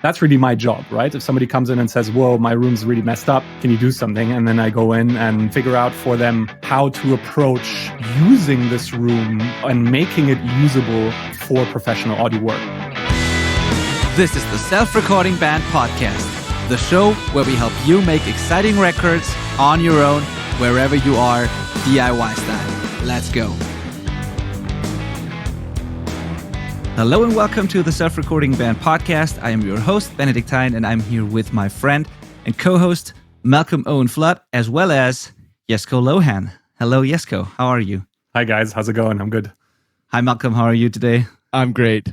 that's really my job, right? If somebody comes in and says, whoa, my room's really messed up, can you do something? And then I go in and figure out for them how to approach using this room and making it usable for professional audio work. This is the Self-Recording Band Podcast, the show where we help you make exciting records on your own, wherever you are, DIY style. Let's go. Hello and welcome to the Self-Recording Band Podcast. I am your host, Benedikt, and I'm here with my friend and co-host, Malcolm Owen Flood, as well as Jesco Lohan. Hello, Jesco. How are you? Hi, guys. How's it going? I'm good. Hi, Malcolm. How are you today? I'm great.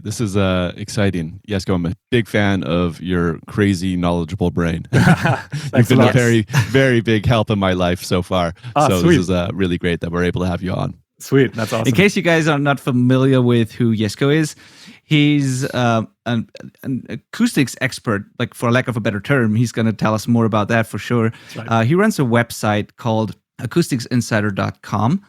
This is exciting. Jesco, I'm a big fan of your crazy, knowledgeable brain. You've been a very, very big help in my life so far. So sweet. This is really great that we're able to have you on. Sweet. That's awesome. In case you guys are not familiar with who Jesco is, he's an acoustics expert, like for lack of a better term. He's going to tell us more about that for sure. Right. He runs a website called AcousticsInsider.com.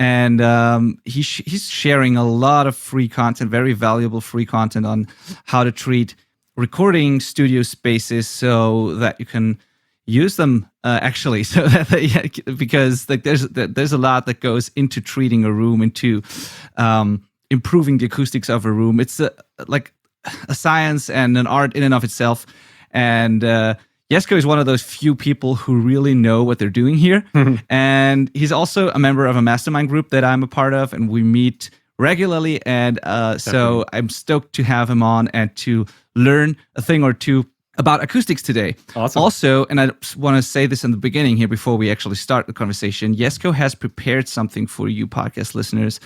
And he's sharing a lot of free content, very valuable free content on how to treat recording studio spaces so that you can use them actually. So that because like there's a lot that goes into treating a room, into improving the acoustics of a room. It's like a science and an art in and of itself. And Jesco is one of those few people who really know what they're doing here. Mm-hmm. And he's also a member of a mastermind group that I'm a part of, and we meet regularly. And so I'm stoked to have him on and to learn a thing or two about acoustics today. Awesome. Also, and I want to say this in the beginning here before we actually start the conversation, Jesco has prepared something for you podcast listeners.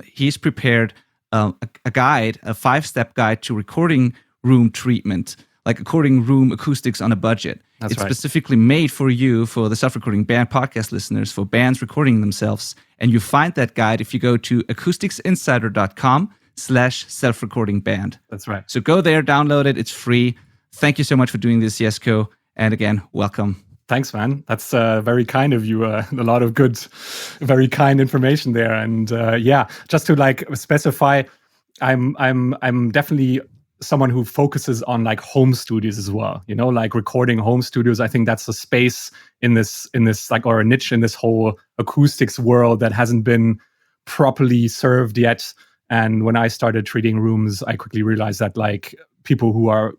He's prepared a guide, a 5-step guide to recording room treatment, like recording room acoustics on a budget. That's it's right. Specifically made for you, for the Self-Recording Band podcast listeners, for bands recording themselves. And you find that guide if you go to AcousticsInsider.com/self-recording-band. That's right. So go there, download it. It's free. Thank you so much for doing this, Jesco. And again, welcome. Thanks, man. That's very kind of you. A lot of good, very kind information there. And just to like specify, I'm definitely someone who focuses on like home studios as well. You know, like recording home studios. I think that's a space in this like, or a niche in this whole acoustics world that hasn't been properly served yet. And when I started treating rooms, I quickly realized that like people who are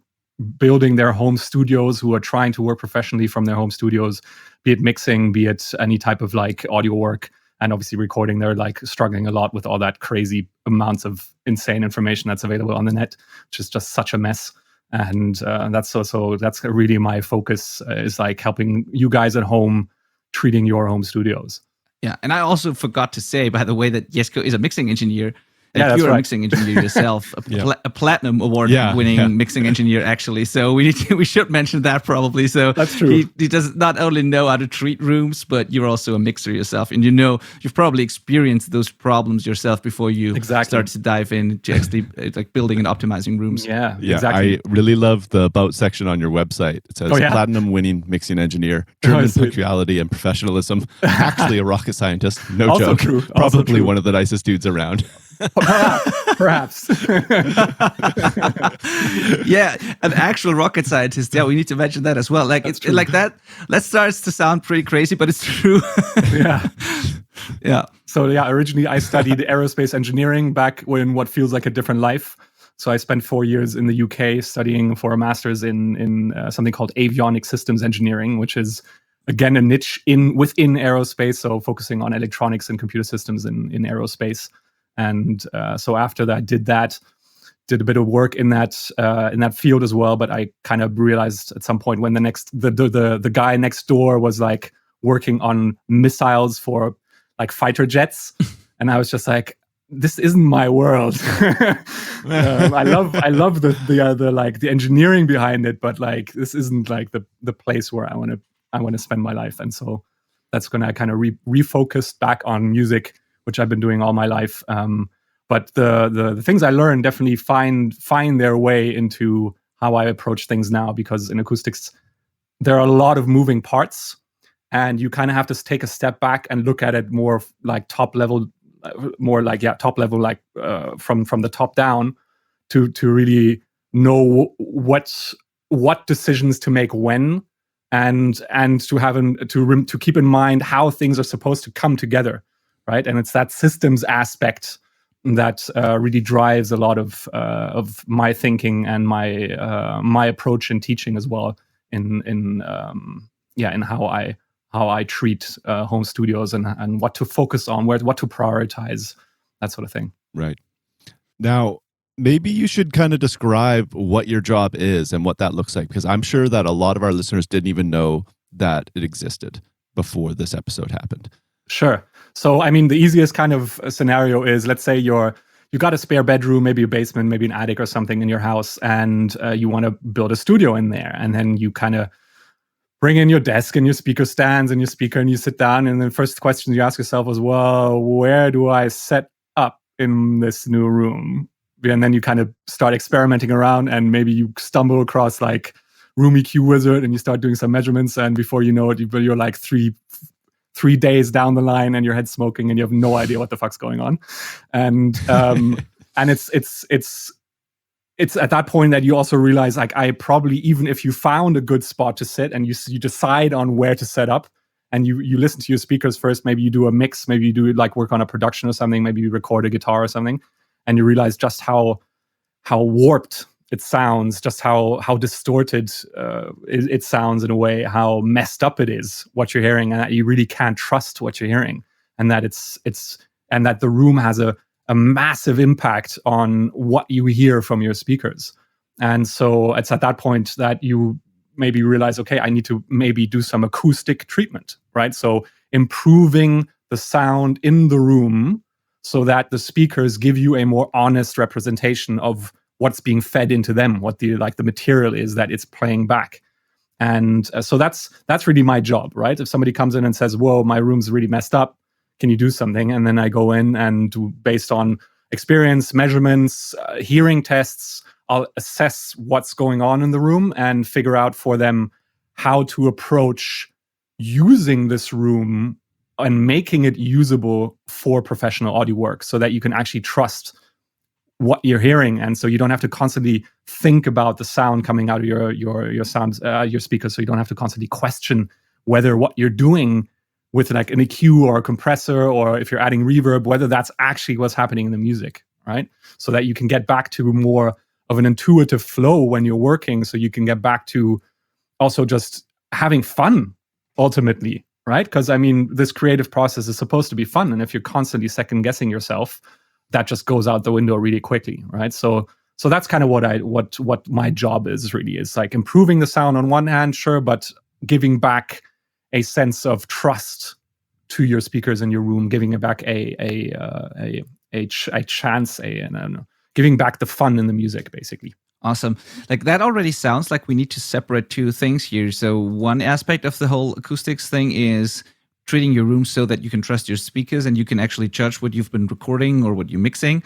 building their home studios, who are trying to work professionally from their home studios, be it mixing, be it any type of like audio work, and obviously recording, they're like struggling a lot with all that crazy amounts of insane information that's available on the net, which is just such a mess. And that's really my focus, is like helping you guys at home treating your home studios. Yeah, and I also forgot to say, by the way, that Jesco is a mixing engineer. Yeah, you're right. a mixing engineer yourself, a platinum award-winning mixing engineer, actually. So we should mention that probably. So that's true. He does not only know how to treat rooms, but you're also a mixer yourself, and you've probably experienced those problems yourself before you start to dive into actually like building and optimizing rooms. Yeah, exactly. I really love the about section on your website. It says platinum-winning mixing engior, German punctuality and professionalism. Actually, a rocket scientist. No also joke. True. Probably true. one of the nicest dudes around. Perhaps. Yeah, an actual rocket scientist. Yeah, we need to mention that as well. Like it's like that. That starts to sound pretty crazy, but it's true. Yeah. So originally I studied aerospace engineering back in what feels like a different life. So I spent 4 years in the UK studying for a master's in something called avionic systems engineering, which is again a niche within aerospace. So focusing on electronics and computer systems in aerospace. And so after that, did a bit of work in that field as well. But I kind of realized at some point when the guy next door was like working on missiles for like fighter jets, and I was just like, this isn't my world. I love the engineering behind it, but like this isn't like the place where I want to spend my life. And so that's when I kind of refocused back on music, which I've been doing all my life. But the things I learned definitely find their way into how I approach things now, because in acoustics, there are a lot of moving parts, and you kind of have to take a step back and look at it more like top level, like from the top down to really know what decisions to make when, and to keep in mind how things are supposed to come together, right? And it's that systems aspect that really drives a lot of my thinking and my approach in teaching as well, in how I treat home studios and what to focus on, what to prioritize, that sort of thing. Right. Now, maybe you should kind of describe what your job is and what that looks like, because I'm sure that a lot of our listeners didn't even know that it existed before this episode happened. Sure. So, I mean, the easiest kind of scenario is, let's say you got a spare bedroom, maybe a basement, maybe an attic or something in your house, and you want to build a studio in there. And then you kind of bring in your desk and your speaker stands and your speaker, and you sit down. And the first question you ask yourself is, well, where do I set up in this new room? And then you kind of start experimenting around, and maybe you stumble across like Room EQ Wizard, and you start doing some measurements, and before you know it, you're like three days down the line, and your head's smoking, and you have no idea what the fuck's going on. And and it's at that point that you also realize, like, I probably, even if you found a good spot to sit and you decide on where to set up, and you listen to your speakers first, maybe you do a mix, maybe you do like work on a production or something, maybe you record a guitar or something, and you realize just how warped it sounds, just how distorted it sounds in a way, how messed up it is what you're hearing, and that you really can't trust what you're hearing, and that and that the room has a massive impact on what you hear from your speakers. And so it's at that point that you maybe realize, okay, I need to maybe do some acoustic treatment, right? So improving the sound in the room so that the speakers give you a more honest representation of what's being fed into them, what the material is that it's playing back. And so that's really my job, right? If somebody comes in and says, whoa, my room's really messed up, can you do something? And then I go in and do, based on experience, measurements, hearing tests, I'll assess what's going on in the room and figure out for them how to approach using this room and making it usable for professional audio work, so that you can actually trust what you're hearing, and so you don't have to constantly think about the sound coming out of your sound, your speakers. So you don't have to constantly question whether what you're doing with like an EQ or a compressor, or if you're adding reverb, whether that's actually what's happening in the music, right? So that you can get back to more of an intuitive flow when you're working, so you can get back to also just having fun ultimately, right? Because I mean, this creative process is supposed to be fun, and if you're constantly second guessing yourself, that just goes out the window really quickly, right? So that's kind of what my job is, really, is like improving the sound on one hand, sure, but giving back a sense of trust to your speakers in your room, giving it back a chance, giving back the fun in the music, basically. Awesome. Like, that already sounds like we need to separate two things here. So one aspect of the whole acoustics thing is treating your room so that you can trust your speakers and you can actually judge what you've been recording or what you're mixing,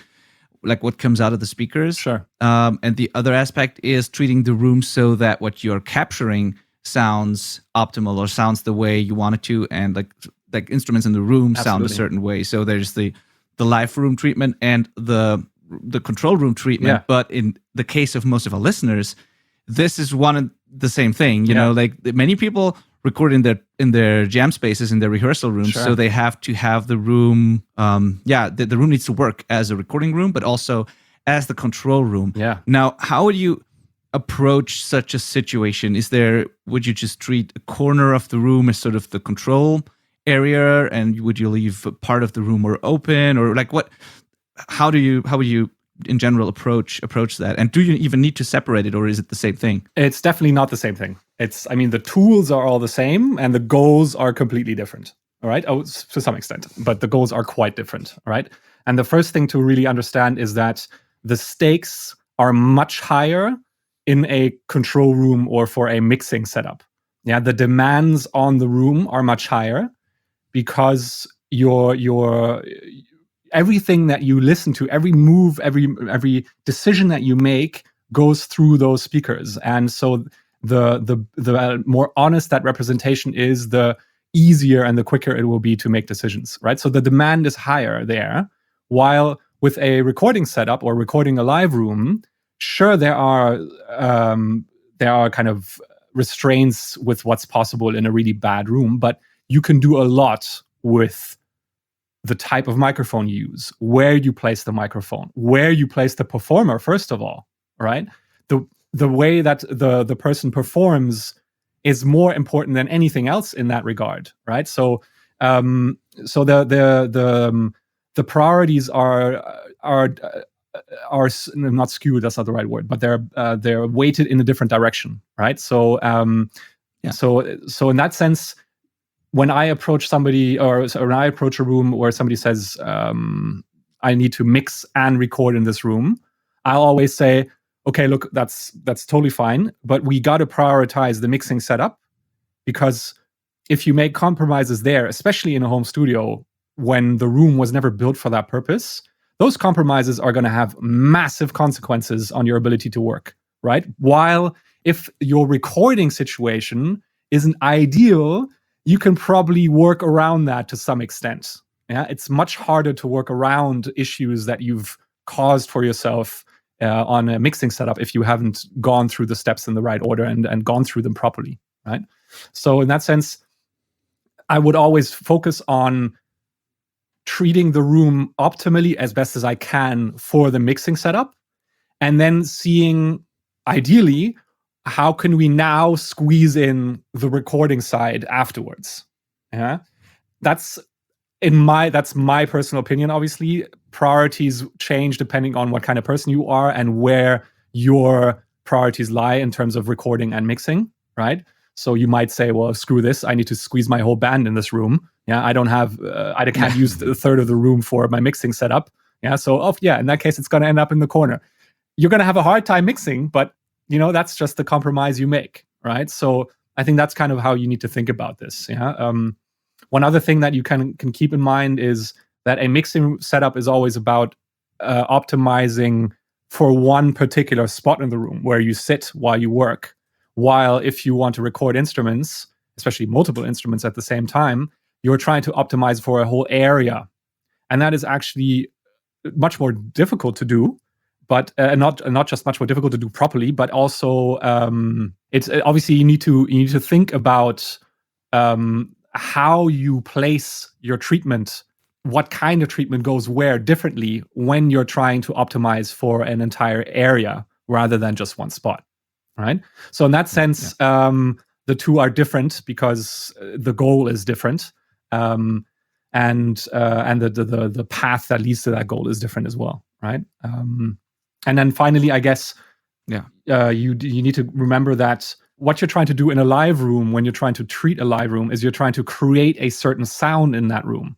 like what comes out of the speakers. Sure. And the other aspect is treating the room so that what you're capturing sounds optimal or sounds the way you want it to, and like instruments in the room sound a certain way. So there's the live room treatment and the control room treatment. Yeah. But in the case of most of our listeners, this is one and the same thing. You know, like many people record in their jam spaces, in their rehearsal rooms, Sure. so they have to have the room. The room needs to work as a recording room, but also as the control room. Yeah. Now, how would you approach such a situation? Would you just treat a corner of the room as sort of the control area, and would you leave a part of the room more open, or like what? How would you in general approach that? And do you even need to separate it, or is it the same thing? It's definitely not the same thing. The tools are all the same, and the goals are completely different. All right, to some extent, but the goals are quite different. All right, and the first thing to really understand is that the stakes are much higher in a control room or for a mixing setup. Yeah, the demands on the room are much higher because your everything that you listen to, every move, every decision that you make goes through those speakers. And so the more honest that representation is, the easier and the quicker it will be to make decisions, right? So the demand is higher there, while with a recording setup or recording a live room, sure, there are kind of restraints with what's possible in a really bad room, but you can do a lot with the type of microphone you use, where you place the microphone, where you place the performer, first of all, right? The way that the person performs is more important than anything else in that regard, right? So the priorities are not skewed. That's not the right word, but they're weighted in a different direction, right? So so in that sense, when I approach somebody, or when I approach a room where somebody says, I need to mix and record in this room, I'll always say, okay, look, that's totally fine, but we got to prioritize the mixing setup, because if you make compromises there, especially in a home studio, when the room was never built for that purpose, those compromises are going to have massive consequences on your ability to work, right? While if your recording situation isn't ideal, you can probably work around that to some extent. Yeah, it's much harder to work around issues that you've caused for yourself on a mixing setup if you haven't gone through the steps in the right order and gone through them properly, right? So in that sense, I would always focus on treating the room optimally as best as I can for the mixing setup, and then seeing, ideally, how can we now squeeze in the recording side afterwards? Yeah, that's my personal opinion. Obviously, priorities change depending on what kind of person you are and where your priorities lie in terms of recording and mixing, right? So you might say, well, screw this, I need to squeeze my whole band in this room. Yeah, I can't use a third of the room for my mixing setup. Yeah, so in that case, it's going to end up in the corner. You're going to have a hard time mixing, but that's just the compromise you make, right? So I think that's kind of how you need to think about this. Yeah. One other thing that you can keep in mind is that a mixing setup is always about optimizing for one particular spot in the room where you sit while you work. While if you want to record instruments, especially multiple instruments at the same time, you're trying to optimize for a whole area. And that is actually much more difficult to do, but not just much more difficult to do properly, but also it's obviously you need to think about how you place your treatment, what kind of treatment goes where differently when you're trying to optimize for an entire area rather than just one spot, right? So in that sense, the two are different because the goal is different, and the path that leads to that goal is different as well, right? And then finally, I guess, you need to remember that what you're trying to do in a live room when you're trying to treat a live room is you're trying to create a certain sound in that room.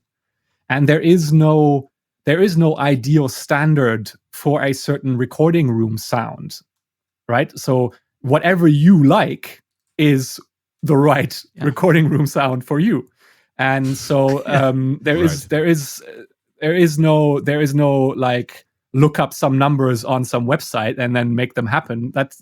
And there is no ideal standard for a certain recording room sound, right? So whatever you like is the right recording room sound for you. And so there is no like look up some numbers on some website and then make them happen. That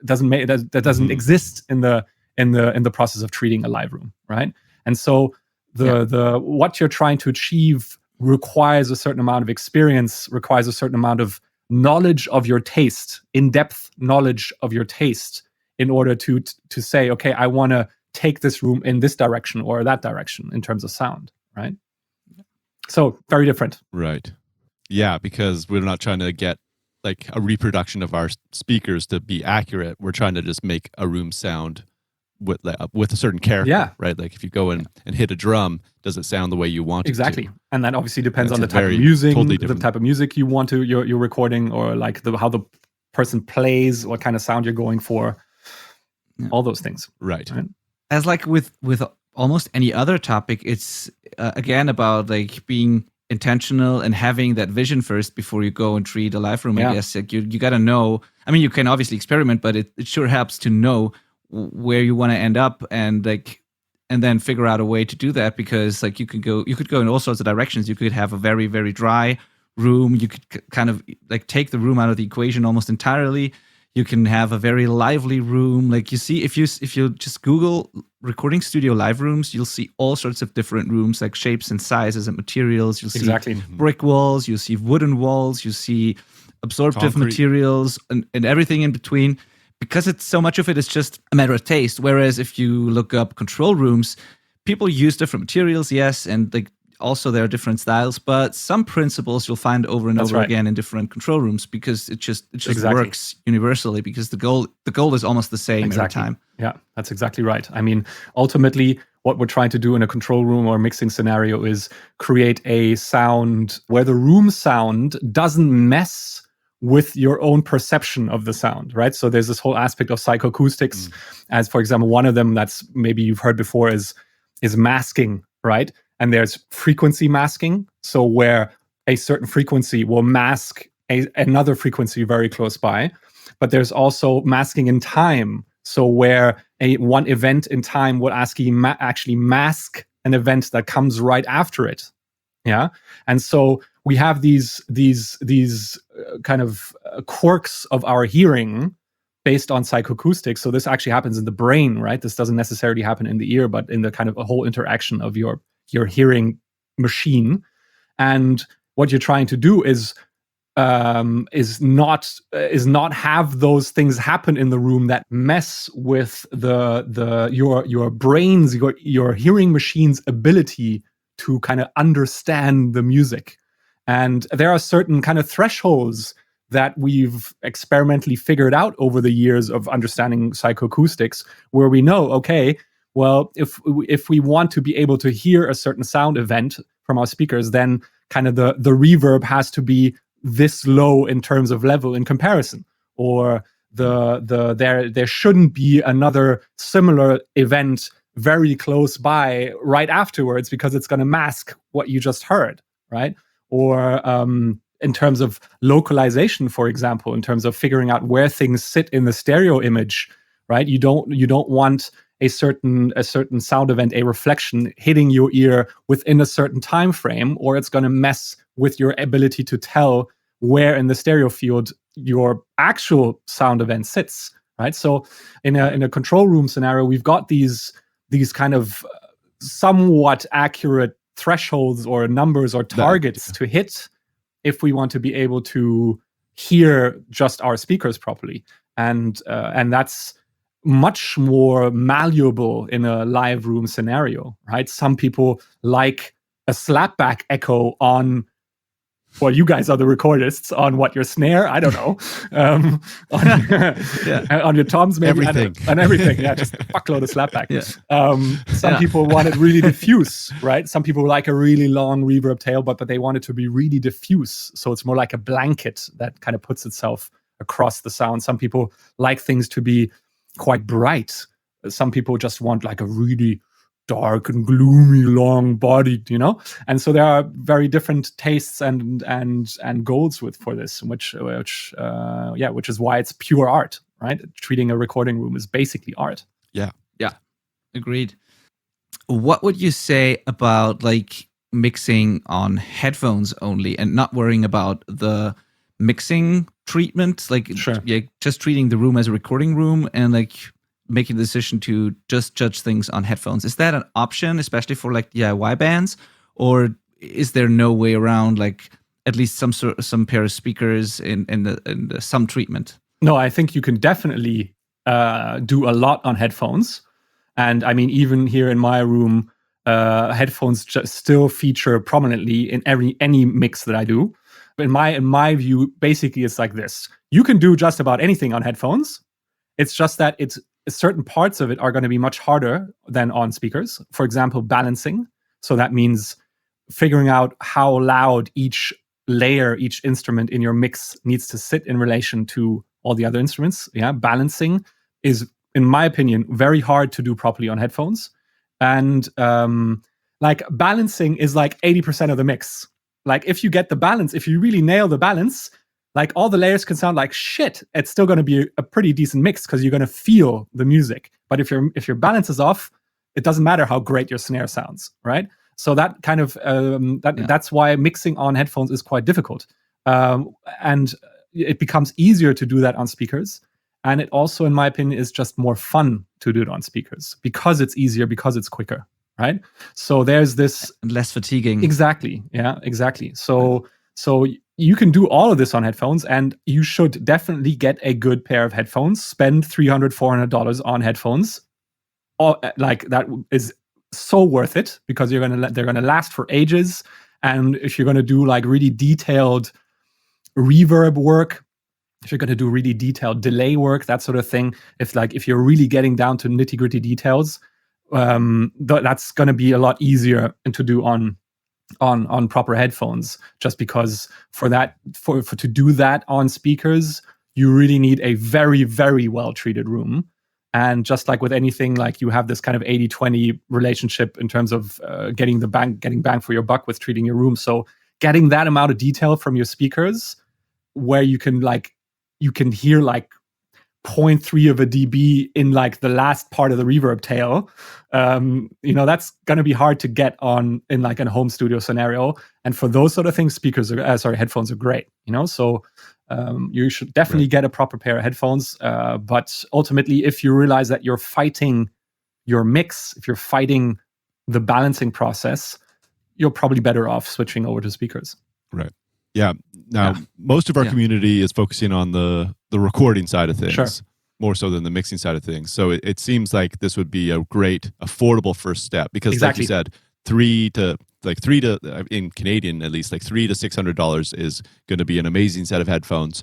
doesn't exist in the process of treating a live room, right? And so the what you're trying to achieve requires a certain amount of experience, requires a certain amount of knowledge of your taste, in-depth knowledge of your taste, in order to say, okay, I want to take this room in this direction or that direction in terms of sound, right? So very different. Right. Yeah, because we're not trying to get like a reproduction of our speakers to be accurate. We're trying to just make a room sound with a certain character, right? Like if you go in and hit a drum, does it sound the way you want it to? Exactly. And that obviously depends on the type of music, the type of music you want to you're recording, or like how the person plays, what kind of sound you're going for, all those things. Right. As like with almost any other topic, it's again about like being intentional and having that vision first before you go and treat a live room. I guess like you got to know. I mean, you can obviously experiment, but it sure helps to know where you want to end up and then figure out a way to do that, because like you could go in all sorts of directions. You could have a very, very dry room. You could kind of like take the room out of the equation almost entirely. You can have a very lively room. Like you see, if you just Google recording studio live rooms, you'll see all sorts of different rooms, like shapes and sizes and materials. You'll see brick walls, you'll see wooden walls, you see absorptive Concrete. materials and everything in between, because it's so much of it is just a matter of taste. Whereas if you look up control rooms, people use different materials, yes, and like also there are different styles, but some principles you'll find over and over again in different control rooms, because it just works universally, because the goal is almost the same every time. Yeah, that's exactly right. I mean, ultimately, what we're trying to do in a control room or mixing scenario is create a sound where the room sound doesn't mess with your own perception of the sound, right? So there's this whole aspect of psychoacoustics, as for example, one of them that's maybe you've heard before is masking, right? And there's frequency masking, so where a certain frequency will mask another frequency very close by. But there's also masking in time, so where one event in time will actually mask an event that comes right after it. Yeah, and so we have these kind of quirks of our hearing based on psychoacoustics. So this actually happens in the brain, right? This doesn't necessarily happen in the ear, but in the kind of a whole interaction of your hearing machine. And what you're trying to do is not have those things happen in the room that mess with your brain's, your hearing machine's ability to kind of understand the music. And there are certain kind of thresholds that we've experimentally figured out over the years of understanding psychoacoustics, where we know, okay, well, if we want to be able to hear a certain sound event from our speakers, then kind of the reverb has to be this low in terms of level in comparison, or there shouldn't be another similar event very close by right afterwards, because it's going to mask what you just heard, right? Or in terms of localization, for example, in terms of figuring out where things sit in the stereo image, right? You don't want a certain sound event, a reflection hitting your ear within a certain time frame, or it's going to mess with your ability to tell where in the stereo field your actual sound event sits, right? So in a control room scenario, we've got these kind of somewhat accurate thresholds or numbers or targets to hit if we want to be able to hear just our speakers properly, and that's much more malleable in a live room scenario, right? Some people like a slapback echo on, well, you guys are the recordists, on what your snare, I don't know, on your toms, maybe, everything. And everything, yeah, just a fuckload of slapback. Yeah. Some people want it really diffuse, right? Some people like a really long reverb tail, but they want it to be really diffuse, so it's more like a blanket that kind of puts itself across the sound. Some people like things to be quite bright. Some people just want like a really dark and gloomy, long bodied, and so there are very different tastes and goals for this, which is why it's pure art, right? Treating a recording room is basically art. Yeah, agreed. What would you say about like mixing on headphones only and not worrying about the mixing treatment, like just treating the room as a recording room and like making the decision to just judge things on headphones? Is that an option, especially for like DIY bands, or is there no way around like at least some pair of speakers in some treatment? No, I think you can definitely do a lot on headphones, and I mean even here in my room, headphones just still feature prominently in any mix that I do. In my view, basically it's like this: you can do just about anything on headphones. It's just that certain parts of it are going to be much harder than on speakers. For example, balancing. So that means figuring out how loud each layer, each instrument in your mix needs to sit in relation to all the other instruments. Yeah, balancing is, in my opinion, very hard to do properly on headphones. And like balancing is like 80% of the mix. Like if you get the balance, if you really nail the balance, like all the layers can sound like shit, it's still going to be a pretty decent mix because you're going to feel the music. But if your balance is off, it doesn't matter how great your snare sounds, right? So that kind of that's why mixing on headphones is quite difficult, and it becomes easier to do that on speakers. And it also, in my opinion, is just more fun to do it on speakers because it's easier, because it's quicker, right? So there's this and less fatiguing. Exactly, yeah, exactly. So So you can do all of this on headphones, and you should definitely get a good pair of headphones. Spend $300, $400 on headphones. Like that is so worth it, because they're gonna last for ages. And if you're gonna do like really detailed reverb work, if you're gonna do really detailed delay work, that sort of thing, if you're really getting down to nitty gritty details, that's gonna be a lot easier to do on proper headphones, just because to do that on speakers, you really need a very, very well treated room. And just like with anything, like you have this kind of 80-20 relationship in terms of getting bang for your buck with treating your room. So getting that amount of detail from your speakers, where you can hear like 0.3 of a dB in like the last part of the reverb tail, that's going to be hard to get in like a home studio scenario. And for those sort of things, headphones are great. So you should definitely get a proper pair of headphones. But ultimately, if you realize that you're fighting your mix, if you're fighting the balancing process, you're probably better off switching over to speakers. Right. Yeah. Now, most of our community is focusing on the recording side of things, more so than the mixing side of things. So it seems like this would be a great, affordable first step, because like you said, $300 to in Canadian at least, like $300 to $600 is going to be an amazing set of headphones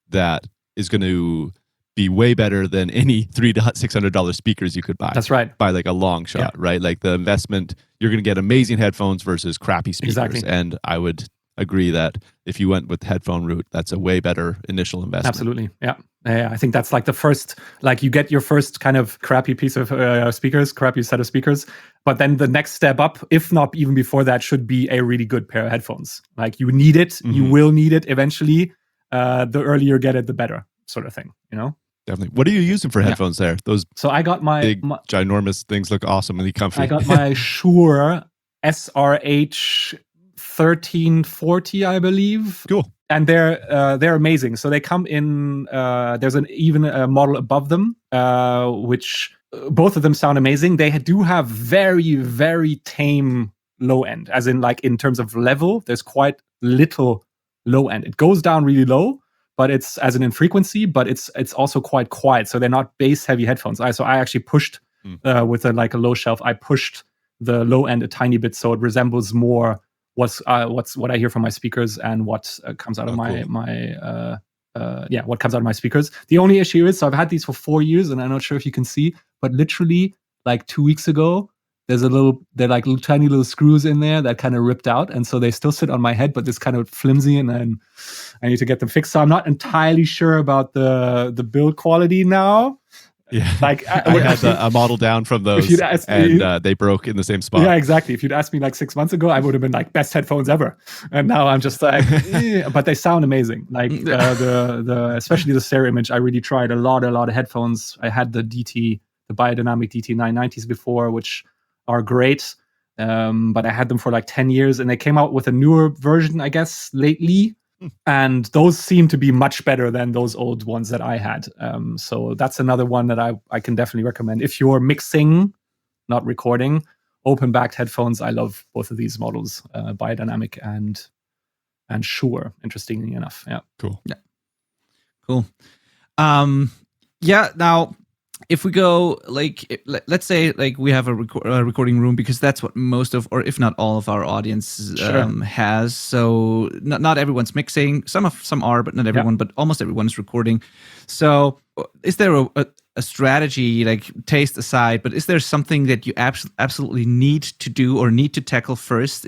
that is going to be way better than any $300 to $600 speakers you could buy. That's right. By like a long shot, right? Like the investment, you're going to get amazing headphones versus crappy speakers. Exactly. And I would agree that if you went with the headphone route, that's a way better initial investment. Absolutely. Yeah. I think that's like the first, like you get your first kind of crappy piece of crappy set of speakers. But then the next step up, if not even before that, should be a really good pair of headphones. Like you need it, you will need it eventually. The earlier you get it, the better, sort of thing, Definitely. What are you using for headphones there? Those so I got my big, ginormous things look awesomely comfy. I got my Shure SRH 1340, I believe. Cool. And they're amazing. So they come in. There's even a model above them, which both of them sound amazing. They do have very, very tame low end, as in like in terms of level. There's quite little low end. It goes down really low, but it's as in frequency. But it's also quite quiet. So they're not bass heavy headphones. So I actually pushed with a low shelf. I pushed the low end a tiny bit, so it resembles more what I hear from my speakers and what comes out of what comes out of my speakers. The only issue is, so I've had these for 4 years, and I'm not sure if you can see, but literally like 2 weeks ago, they're like little tiny little screws in there that kind of ripped out, and so they still sit on my head, but it's kind of flimsy, and then I need to get them fixed. So I'm not entirely sure about the build quality now. Yeah, like I had a model down from those, and they broke in the same spot. Yeah, exactly. If you'd asked me like 6 months ago, I would have been like, best headphones ever. And now I'm just like, but they sound amazing. Like the especially the stereo image. I really tried a lot of headphones. I had the Biodynamic DT 990s before, which are great. But I had them for like 10 years, and they came out with a newer version, I guess, lately. And those seem to be much better than those old ones that I had. So that's another one that I can definitely recommend. If you're mixing, not recording, open-backed headphones, I love both of these models, Biodynamic and Shure, interestingly enough. Yeah. Cool. Yeah. Cool. Now, if we go, like, let's say, like, we have a recording room, because that's what most of, or if not all of our audience has. So not everyone's mixing. Some are, but not everyone. But almost everyone is recording. So is there a strategy, like taste aside, but is there something that you absolutely need to do or need to tackle first?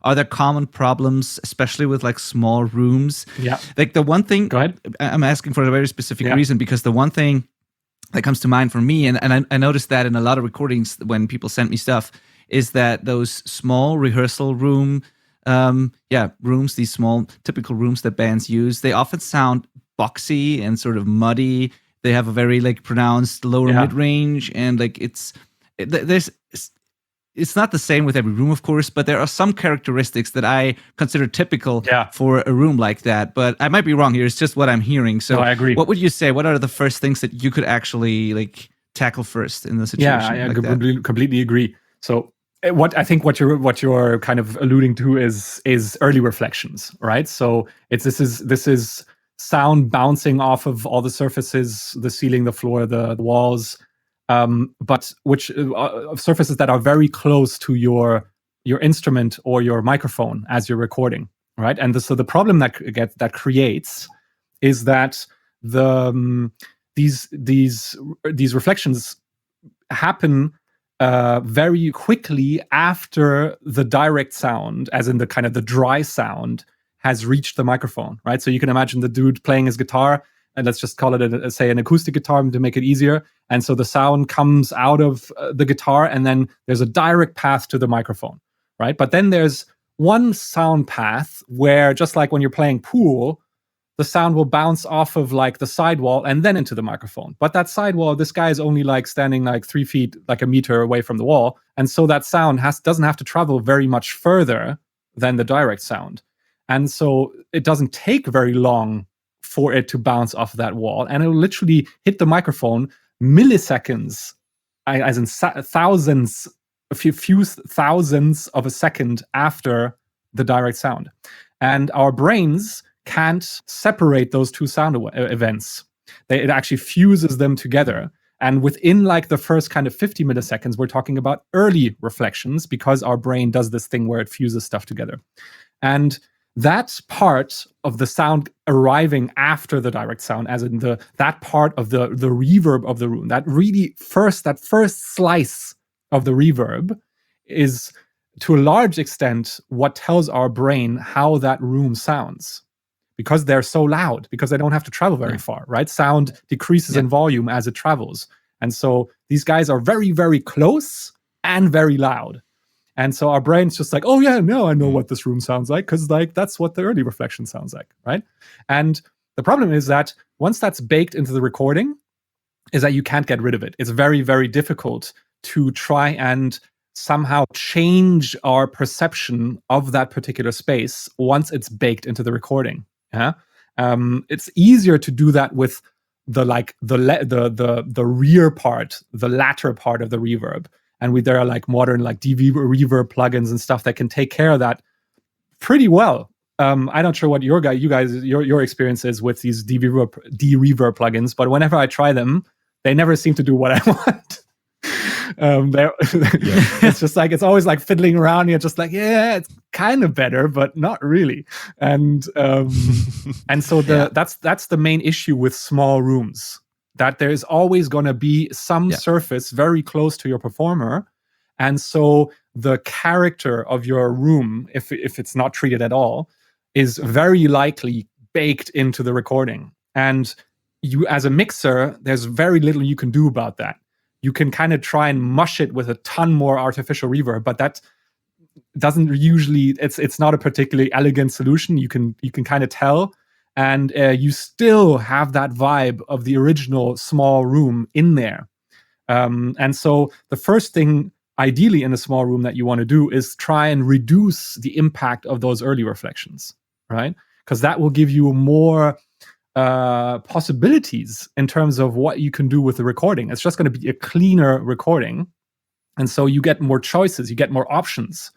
Are there common problems, especially with like small rooms? Yeah. Like the one thing. Go ahead. I'm asking for a very specific reason, because the one thing that comes to mind for me, and I noticed that in a lot of recordings when people send me stuff, is that those small rehearsal rooms, these small typical rooms that bands use, they often sound boxy and sort of muddy. They have a very like pronounced lower mid range, and like it's not the same with every room, of course, but there are some characteristics that I consider typical for a room like that. But I might be wrong here. It's just what I'm hearing. So I agree. What would you say? What are the first things that you could actually like tackle first in the situation? Yeah, I completely agree. So what you're kind of alluding to is early reflections, right? So this is sound bouncing off of all the surfaces, the ceiling, the floor, the walls, but which surfaces that are very close to your instrument or your microphone as you're recording, right? And so the problem that creates is that these reflections happen very quickly after the direct sound, as in the kind of the dry sound, has reached the microphone, right? So you can imagine the dude playing his guitar, and let's just call it say an acoustic guitar to make it easier. And so the sound comes out of the guitar, and then there's a direct path to the microphone, right? But then there's one sound path where, just like when you're playing pool, the sound will bounce off of like the sidewall and then into the microphone. But that sidewall, this guy is only like standing like 3 feet, like a meter away from the wall. And so that sound doesn't have to travel very much further than the direct sound. And so it doesn't take very long for it to bounce off that wall. And it'll literally hit the microphone milliseconds, as in thousands, a few thousandths of a second after the direct sound. And our brains can't separate those two sound events. It actually fuses them together. And within like the first kind of 50 milliseconds, we're talking about early reflections, because our brain does this thing where it fuses stuff together. And that part of the sound arriving after the direct sound, as in that part of the reverb of the room, that first slice of the reverb, is to a large extent what tells our brain how that room sounds. Because they're so loud, because they don't have to travel very far, right? Sound decreases in volume as it travels. And so these guys are very, very close and very loud. And so our brain's just like, oh yeah, no, I know what this room sounds like, because like that's what the early reflection sounds like, right? And the problem is that once that's baked into the recording, is that you can't get rid of it. It's very, very difficult to try and somehow change our perception of that particular space once it's baked into the recording. Yeah, it's easier to do that with the rear part, the latter part of the reverb, and there are like modern like reverb plugins and stuff that can take care of that pretty well. I'm not sure what your experience is with these de-reverb plugins, but whenever I try them, they never seem to do what I want. It's just like, it's always like fiddling around. You're just like, yeah, it's kind of better, but not really. And so that's the main issue with small rooms, that there is always going to be some surface very close to your performer. And so the character of your room, if it's not treated at all, is very likely baked into the recording. And you, as a mixer, there's very little you can do about that. You can kind of try and mush it with a ton more artificial reverb, but that doesn't usually, it's not a particularly elegant solution. You can kind of tell, and you still have that vibe of the original small room in there. And so the first thing, ideally in a small room, that you want to do is try and reduce the impact of those early reflections, right? Because that will give you more possibilities in terms of what you can do with the recording. It's just going to be a cleaner recording, and so you get more choices, you get more options.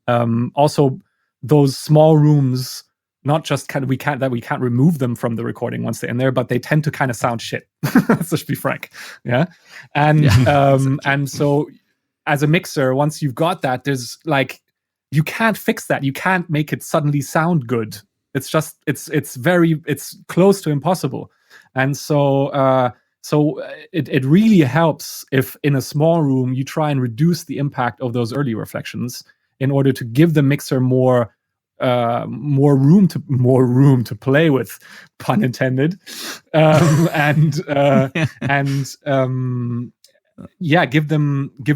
Also, those small rooms, not just we can't remove them from the recording once they're in there, but they tend to kind of sound shit. Let's just be frank, and so as a mixer, once you've got that, there's like, you can't fix that. You can't make it suddenly sound good. It's just, it's close to impossible. And so it really helps if in a small room you try and reduce the impact of those early reflections in order to give the mixer more room to play with, pun intended, give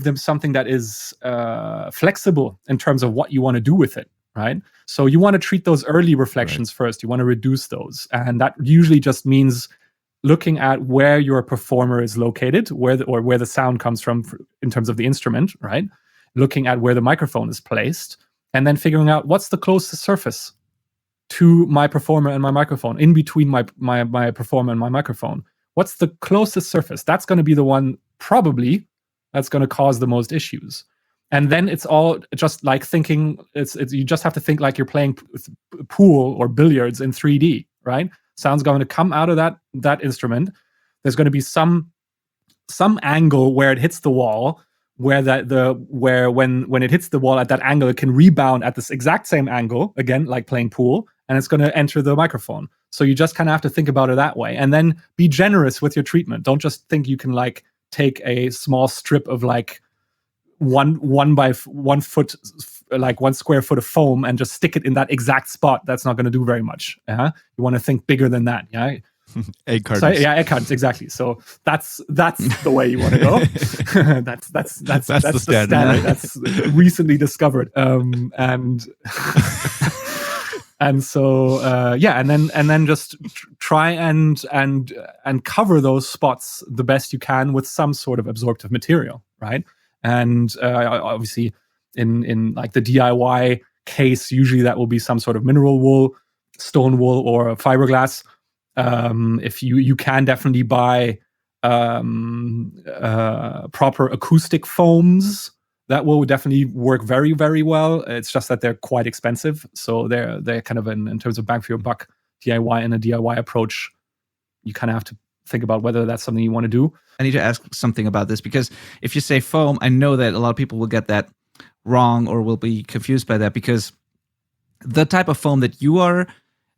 them something that is flexible in terms of what you want to do with it. Right? So you want to treat those early reflections first. You want to reduce those. And that usually just means looking at where your performer is located, where the sound comes from in terms of the instrument, right? Looking at where the microphone is placed, and then figuring out what's the closest surface to my performer and my microphone, in between my performer and my microphone. What's the closest surface? That's going to be the one probably that's going to cause the most issues. And then it's all just like thinking. It's you just have to think like you're playing pool or billiards in 3D, right? Sound's going to come out of that instrument. There's going to be some angle where it hits the wall, where when it hits the wall at that angle, it can rebound at this exact same angle again, like playing pool, and it's going to enter the microphone. So you just kind of have to think about it that way, and then be generous with your treatment. Don't just think you can like take a small strip of like one by 1 foot, like 1 square foot of foam and just stick it in that exact spot. That's not going to do very much. You want to think bigger than that. Yeah. Egg cartons. So, yeah, egg cartons, exactly. So that's the way you want to go. that's the standard. That's recently discovered. And so and then just try and cover those spots the best you can with some sort of absorptive material, right? And obviously in like the DIY case, usually that will be some sort of mineral wool, stone wool, or fiberglass. If you can definitely buy proper acoustic foams, that will definitely work very, very well. It's just that they're quite expensive, so they're kind of in terms of bang for your buck, DIY and a DIY approach. You kind of have to think about whether that's something you want to do. I need to ask something about this, because if you say foam, I know that a lot of people will get that wrong or will be confused by that, because the type of foam that you are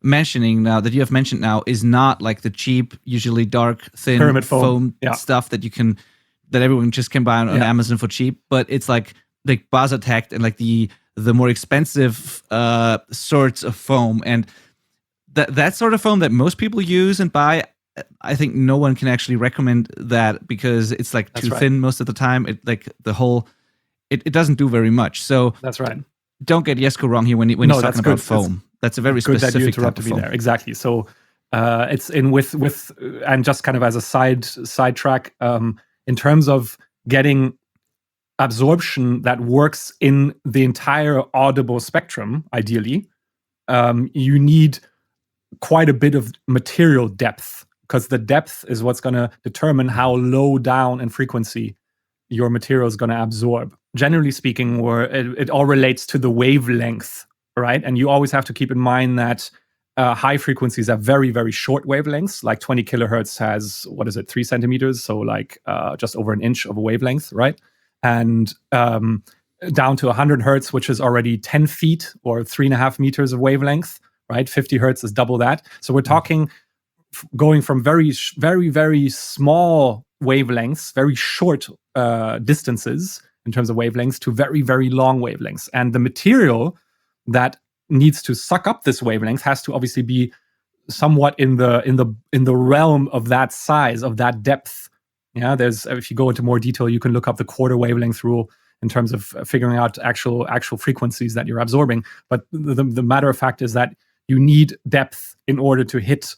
mentioning now, that you have mentioned now, is not like the cheap, usually dark, thin pyramid foam stuff that everyone just can buy on Amazon for cheap. But it's like Basatec and like the more expensive sorts of foam, and that sort of foam that most people use and buy. I think no one can actually recommend that, because it's like too thin most of the time. It doesn't do very much. So that's right. Don't get Jesco wrong here when he's talking about foam. That's a very specific that you interrupted type of me foam. there. Exactly. So it's in with and just kind of as a sidetrack, in terms of getting absorption that works in the entire audible spectrum, ideally, you need quite a bit of material depth, because the depth is what's going to determine how low down in frequency your material is going to absorb. Generally speaking, where it all relates to the wavelength, right? And you always have to keep in mind that high frequencies have very, very short wavelengths. Like 20 kilohertz has, 3 centimeters? So like just over an inch of a wavelength, right? And down to 100 hertz, which is already 10 feet or 3.5 meters of wavelength, right? 50 hertz is double that. So we're talking going from very, very, very small wavelengths, very short distances in terms of wavelengths, to very, very long wavelengths. And the material that needs to suck up this wavelength has to obviously be somewhat in the realm of that size, of that depth. Yeah, if you go into more detail, you can look up the quarter wavelength rule in terms of figuring out actual frequencies that you're absorbing. But the matter of fact is that you need depth in order to hit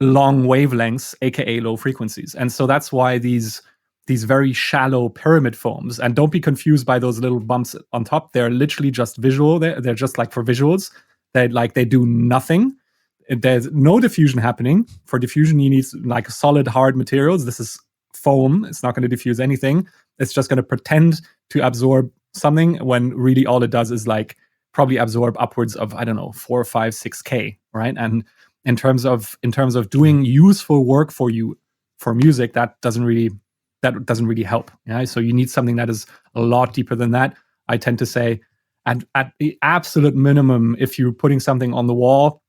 long wavelengths, aka low frequencies. And so that's why these very shallow pyramid foams, and don't be confused by those little bumps on top. They're literally just visual. They're just like for visuals. They do nothing. There's no diffusion happening. For diffusion, you need like solid, hard materials. This is foam. It's not going to diffuse anything. It's just going to pretend to absorb something, when really all it does is like probably absorb upwards of, 4, 5, 6K, right? And in terms of doing useful work for you for music, that doesn't really help. Yeah, so you need something that is a lot deeper than that. I tend to say, at the absolute minimum, if you're putting something on the wall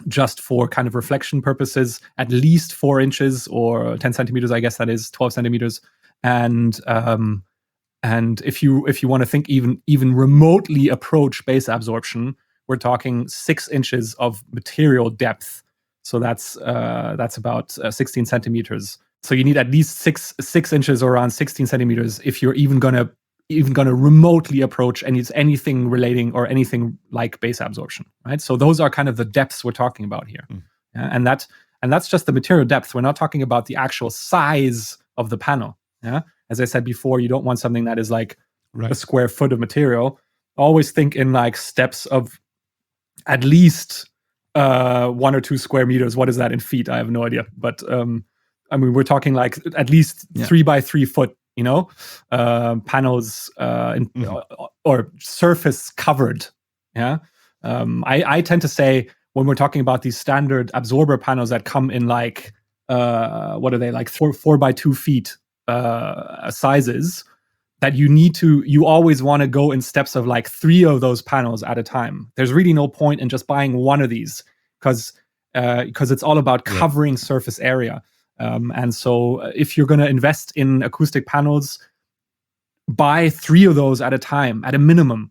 just for kind of reflection purposes, at least 4 inches or 10 centimeters, I guess that is 12 centimeters. And if you want to think even remotely approach bass absorption, we're talking 6 inches of material depth. So that's about 16 centimeters. So you need at least six inches or around 16 centimeters if you're even gonna remotely approach anything relating or anything like bass absorption, right? So those are kind of the depths we're talking about here. Yeah? And that's just the material depth. We're not talking about the actual size of the panel. Yeah, as I said before, you don't want something that is like a square foot of material. Always think in like steps of at least 1 or 2 square meters. What is that in feet? I have no idea, but we're talking like at least 3 by 3 foot panels or surface covered. Yeah. I tend to say when we're talking about these standard absorber panels that come in like, what are they, like 4 by 2 feet sizes, that you always want to go in steps of like 3 of those panels at a time. There's really no point in just buying one of these because it's all about covering surface area. And so if you're going to invest in acoustic panels, buy 3 of those at a time, at a minimum,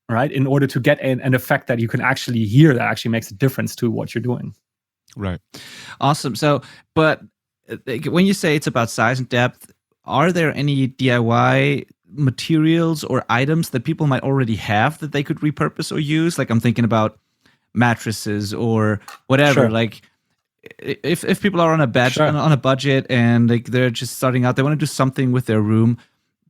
right? In order to get an effect that you can actually hear that actually makes a difference to what you're doing. Right. Awesome. So, but when you say it's about size and depth, are there any DIY materials or items that people might already have that they could repurpose or use? Like I'm thinking about mattresses or whatever. Sure. Like if people are on a budget and like they're just starting out, they want to do something with their room.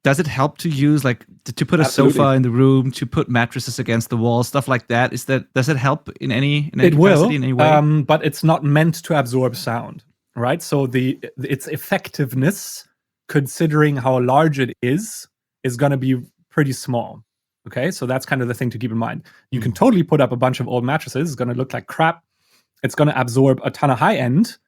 Does it help to use like to put a sofa in the room, to put mattresses against the wall, stuff like that? Does it help in any capacity, in any way? But it's not meant to absorb sound, right? So its effectiveness, considering how large it is going to be pretty small. Okay, so that's kind of the thing to keep in mind. You can totally put up a bunch of old mattresses. It's going to look like crap. It's going to absorb a ton of high end,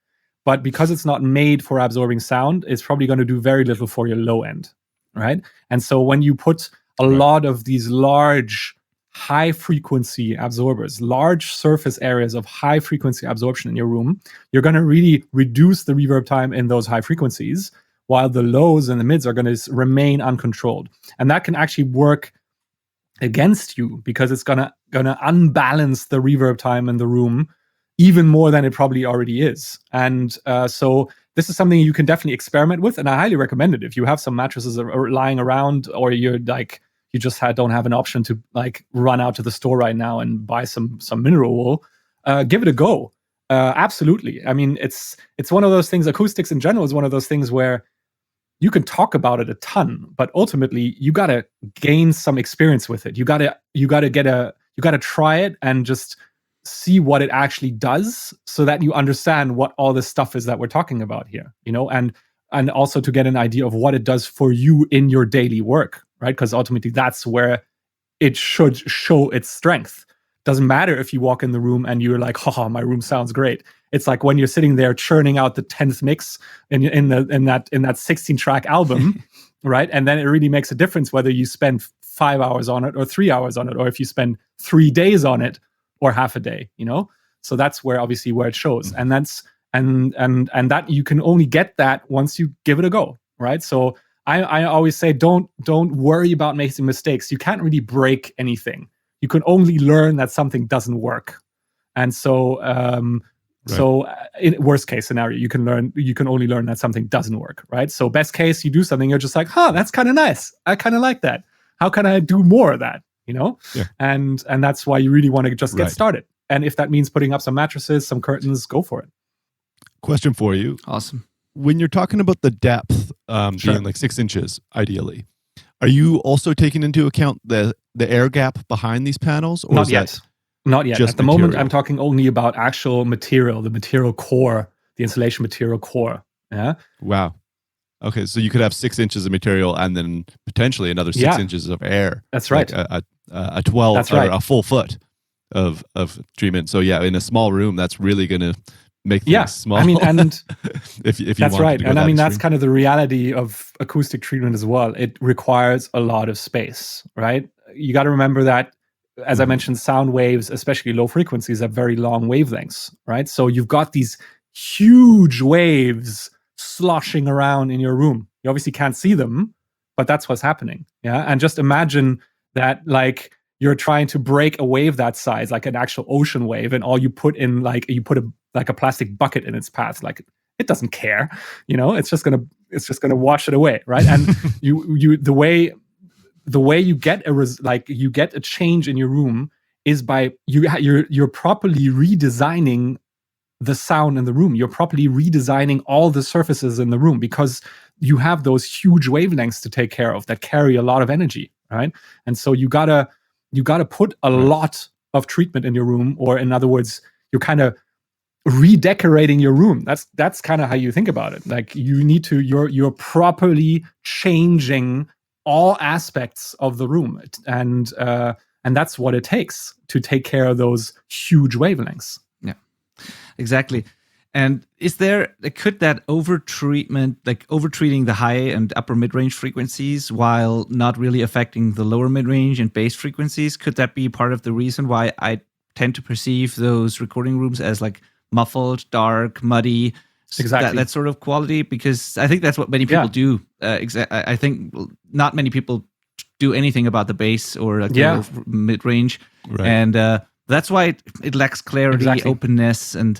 but because it's not made for absorbing sound, it's probably going to do very little for your low end, right? And so when you put a lot of these large, high frequency absorbers, large surface areas of high frequency absorption in your room, you're going to really reduce the reverb time in those high frequencies, while the lows and the mids are going to remain uncontrolled. And that can actually work against you because it's gonna unbalance the reverb time in the room even more than it probably already is. And so this is something you can definitely experiment with, and I highly recommend it. If you have some mattresses lying around, or you're like you just don't have an option to like run out to the store right now and buy some mineral wool, give it a go. Absolutely. I mean, it's one of those things. Acoustics in general is one of those things where you can talk about it a ton, but ultimately you got to gain some experience with it. You got to try it and just see what it actually does, so that you understand what all this stuff is that we're talking about here, and also to get an idea of what it does for you in your daily work, right? Because ultimately that's where it should show its strength. Doesn't matter if you walk in the room and you're like, haha, my room sounds great. It's like when you're sitting there churning out the 10th mix in that 16-track album, right? And then it really makes a difference whether you spend 5 hours on it or 3 hours on it, or if you spend 3 days on it or half a day, So that's where it shows. And that's and that you can only get that once you give it a go, right? So I always say don't worry about making mistakes. You can't really break anything. You can only learn that something doesn't work. And so So in worst case scenario, you can only learn that something doesn't work, right? So best case, you do something, you're just like, that's kind of nice. I kind of like that. How can I do more of that? Yeah. And that's why you really want to just get started. And if that means putting up some mattresses, some curtains, go for it. Question for you. Awesome. When you're talking about the depth being like 6 inches, ideally, are you also taking into account the air gap behind these panels? Or Not yet. Not yet. At the moment, I'm talking only about actual material, the material core, the insulation material core. Yeah. Wow. Okay, so you could have 6 inches of material and then potentially another 6 inches of air. That's right. Like a 12 That's or right. a full foot of treatment. So yeah, in a small room, that's really going to make things small. I mean, and if you that's want right. to go And I mean, extreme. that's kind of the reality of acoustic treatment as well. It requires a lot of space, right? You got to remember that, as I mentioned, sound waves, especially low frequencies, have very long wavelengths, right? So you've got these huge waves sloshing around in your room. You obviously can't see them, but that's what's happening. Yeah. And just imagine that, like, you're trying to break a wave that size, like an actual ocean wave, and all you put in, like, you put a plastic bucket in its path. Like, it doesn't care, it's just gonna wash it away, right? And the way you get you get a change in your room is by you're properly redesigning the sound in the room. You're properly redesigning all the surfaces in the room, because you have those huge wavelengths to take care of that carry a lot of energy, right? And so you gotta put a lot of treatment in your room, or in other words, you're kind of redecorating your room. That's kind of how you think about it. Like you need to, you're properly changing all aspects of the room, and that's what it takes to take care of those huge wavelengths. Yeah, exactly. And could that overtreatment, like overtreating the high and upper mid-range frequencies while not really affecting the lower mid-range and bass frequencies, could that be part of the reason why I tend to perceive those recording rooms as like muffled, dark, muddy, exactly that sort of quality? Because I think that's what many people do. I think not many people do anything about the bass or like the mid-range, right. And that's why it lacks clarity, openness, and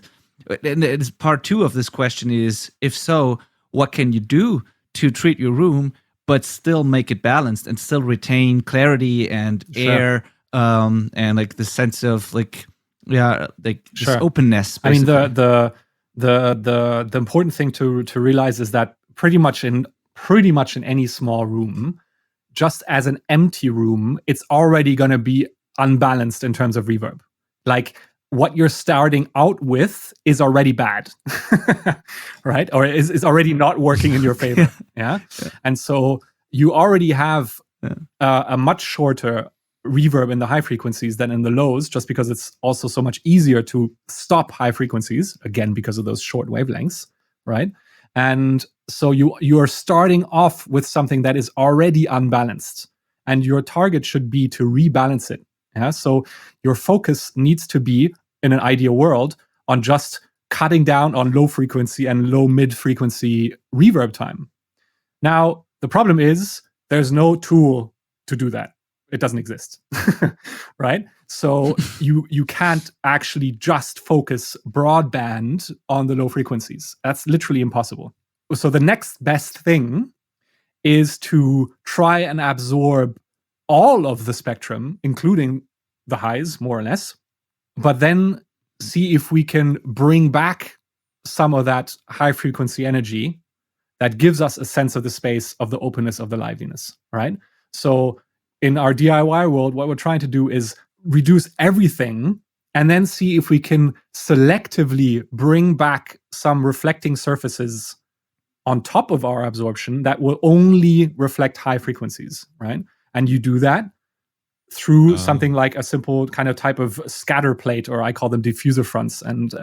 it's part two of this question is, if so, what can you do to treat your room but still make it balanced and still retain clarity and air, and like the sense of like this openness, basically. I mean, the important thing to realize is that pretty much in any small room, just as an empty room, it's already going to be unbalanced in terms of reverb. Like what you're starting out with is already bad, right? Or is already not working in your favor. Yeah. And so you already have a much shorter reverb in the high frequencies than in the lows, just because it's also so much easier to stop high frequencies, again, because of those short wavelengths, right? And so you are starting off with something that is already unbalanced, and your target should be to rebalance it. Yeah. So your focus needs to be, in an ideal world, on just cutting down on low frequency and low mid frequency reverb time. Now, the problem is there's no tool to do that. It doesn't exist, right? So you can't actually just focus broadband on the low frequencies. That's literally impossible. So the next best thing is to try and absorb all of the spectrum, including the highs, more or less, but then see if we can bring back some of that high frequency energy that gives us a sense of the space, of the openness, of the liveliness, right? So in our DIY world, what we're trying to do is reduce everything and then see if we can selectively bring back some reflecting surfaces on top of our absorption that will only reflect high frequencies, right? And you do that through something like a simple kind of type of scatter plate, or I call them diffuser fronts. And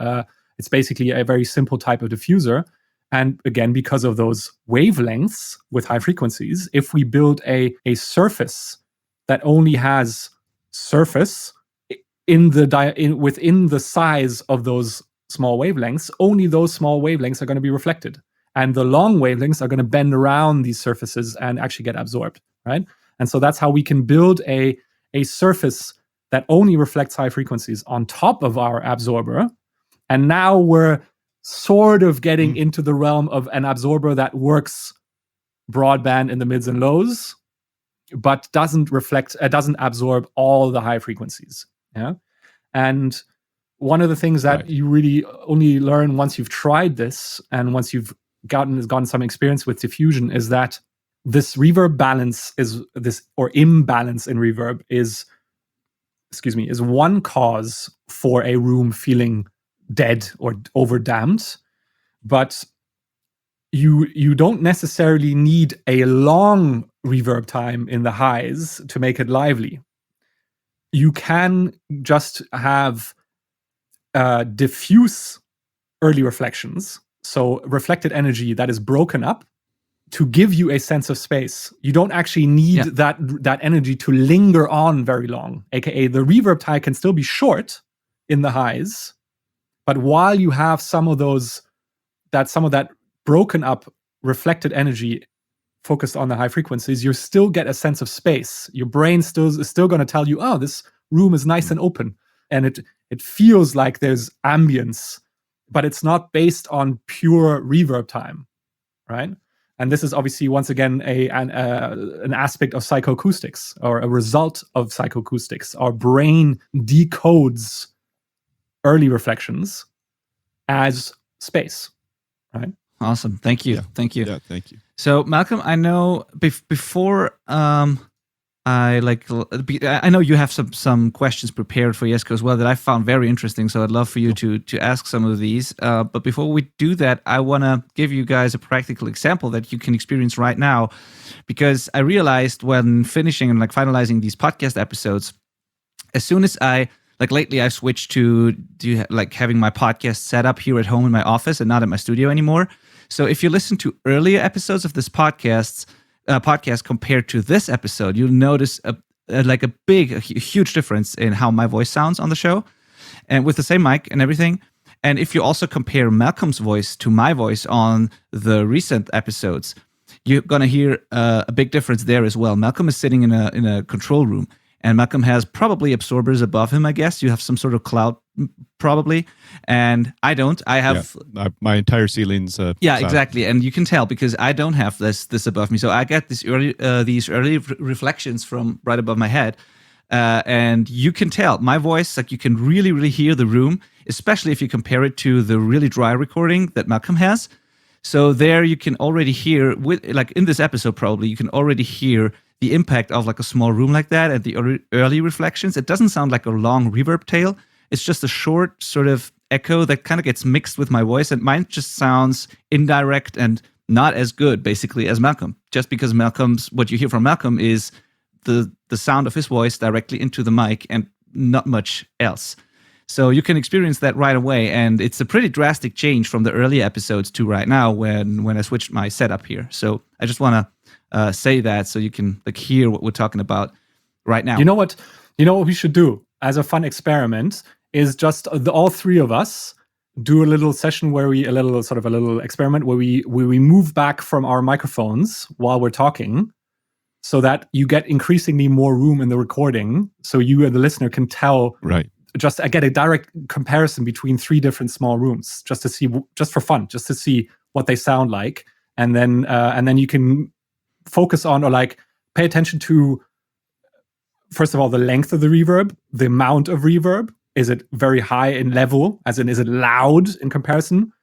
it's basically a very simple type of diffuser. And again, because of those wavelengths with high frequencies, if we build a surface that only has surface within the size of those small wavelengths, only those small wavelengths are going to be reflected. And the long wavelengths are going to bend around these surfaces and actually get absorbed, right? And so that's how we can build a surface that only reflects high frequencies on top of our absorber. And now we're sort of getting into the realm of an absorber that works broadband in the mids and lows, but doesn't absorb all the high frequencies. Yeah. And one of the things that you really only learn once you've tried this and once you've gotten some experience with diffusion is that this reverb balance or imbalance in reverb is one cause for a room feeling dead or overdamped, but you don't necessarily need a long reverb time in the highs to make it lively. You can just have diffuse early reflections, so reflected energy that is broken up to give you a sense of space. You don't actually need that energy to linger on very long, aka the reverb time can still be short in the highs, but while you have some of that broken up reflected energy focused on the high frequencies, you still get a sense of space. Your brain is still going to tell you, oh, this room is nice and open, and it feels like there's ambience, but it's not based on pure reverb time, right? And this is obviously, once again, an aspect of psychoacoustics, or a result of psychoacoustics. Our brain decodes early reflections as space, right? Awesome. Thank you. Yeah. Thank you. Yeah, thank you. So, Malcolm, I know before I know you have some questions prepared for Jesco as well that I found very interesting. So I'd love for you to ask some of these. But before we do that, I want to give you guys a practical example that you can experience right now, because I realized when finishing and finalizing these podcast episodes, as soon as lately I've switched to having my podcast set up here at home in my office and not at my studio anymore. So if you listen to earlier episodes of this podcast compared to this episode, you'll notice a huge difference in how my voice sounds on the show, and with the same mic and everything. And if you also compare Malcom's voice to my voice on the recent episodes, you're gonna hear a big difference there as well. Malcom is sitting in a control room, and Malcom has probably absorbers above him. I guess you have some sort of cloud, probably, and I don't. I have my entire ceiling's exactly, and you can tell because I don't have this above me. So I get these early reflections from right above my head, and you can tell my voice. You can really hear the room, especially if you compare it to the really dry recording that Malcom has. So there you can already hear in this episode probably you can already hear the impact of a small room like that and the early reflections. It doesn't sound like a long reverb tail. It's just a short sort of echo that kind of gets mixed with my voice, and mine just sounds indirect and not as good basically as Malcom, just because what you hear from Malcom is the sound of his voice directly into the mic and not much else. So you can experience that right away, and it's a pretty drastic change from the early episodes to right now when I switched my setup here. So I just want to say that so you can hear what we're talking about right now. You know what we should do as a fun experiment is just all three of us do a little session where a little experiment where we move back from our microphones while we're talking, so that you get increasingly more room in the recording, so you and the listener can tell. Right. Just I get a direct comparison between three different small rooms, just for fun, just to see what they sound like, and then you can focus on or pay attention to, first of all, the length of the reverb, the amount of reverb. Is it very high in level? As in, is it loud in comparison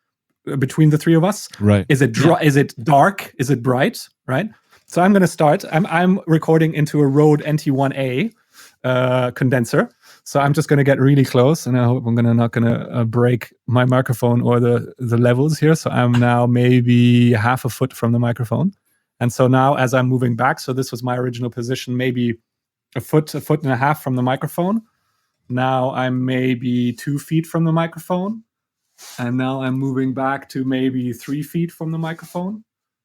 between the three of us? Right. Is it dry? Is it dark? Is it bright? Right. So I'm going to start. I'm recording into a Rode NT1A condenser. So I'm just going to get really close, and I hope I'm not going to break my microphone or the levels here. So I'm now maybe half a foot from the microphone. And so now as I'm moving back, so this was my original position, maybe a foot and a half from the microphone. Now I'm maybe 2 feet from the microphone. And now I'm moving back to maybe 3 feet from the microphone.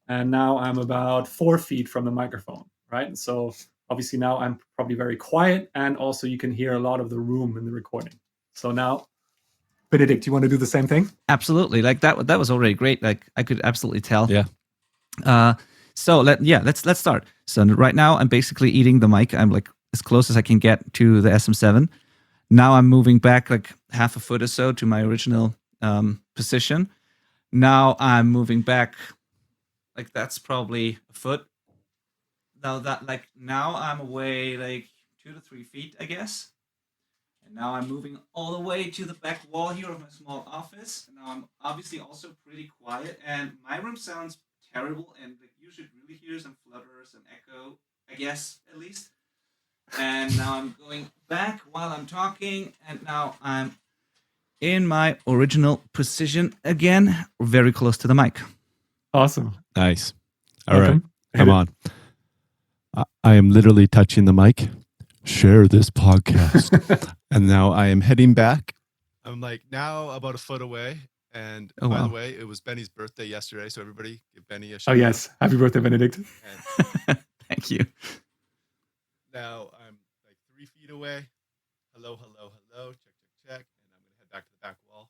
And now I'm about 4 feet from the microphone, right? So obviously now I'm probably very quiet, and also you can hear a lot of the room in the recording. So now, Benedikt, do you want to do the same thing? Absolutely. That was already great. I could absolutely tell. Yeah. So let's start. So right now I'm basically eating the mic. I'm as close as I can get to the SM7. Now I'm moving back half a foot or so to my original position. Now I'm moving back that's probably a foot. Now I'm away 2 to 3 feet, I guess. And now I'm moving all the way to the back wall here of my small office. And now I'm obviously also pretty quiet, and my room sounds terrible, and you should really hear some flutter, some echo, I guess, at least. And now I'm going back while I'm talking, and now I'm in my original position again, very close to the mic. Awesome. Nice. All right. Come on. I am literally touching the mic. Share this podcast. And now I am heading back. I'm now about a foot away. And by the way, it was Benny's birthday yesterday. So everybody give Benny a shout out. Oh, yes. Happy birthday, Benedikt. Thank you. Now I'm 3 feet away. Hello, hello, hello. Check, check, check. And I'm going to head back to the back wall.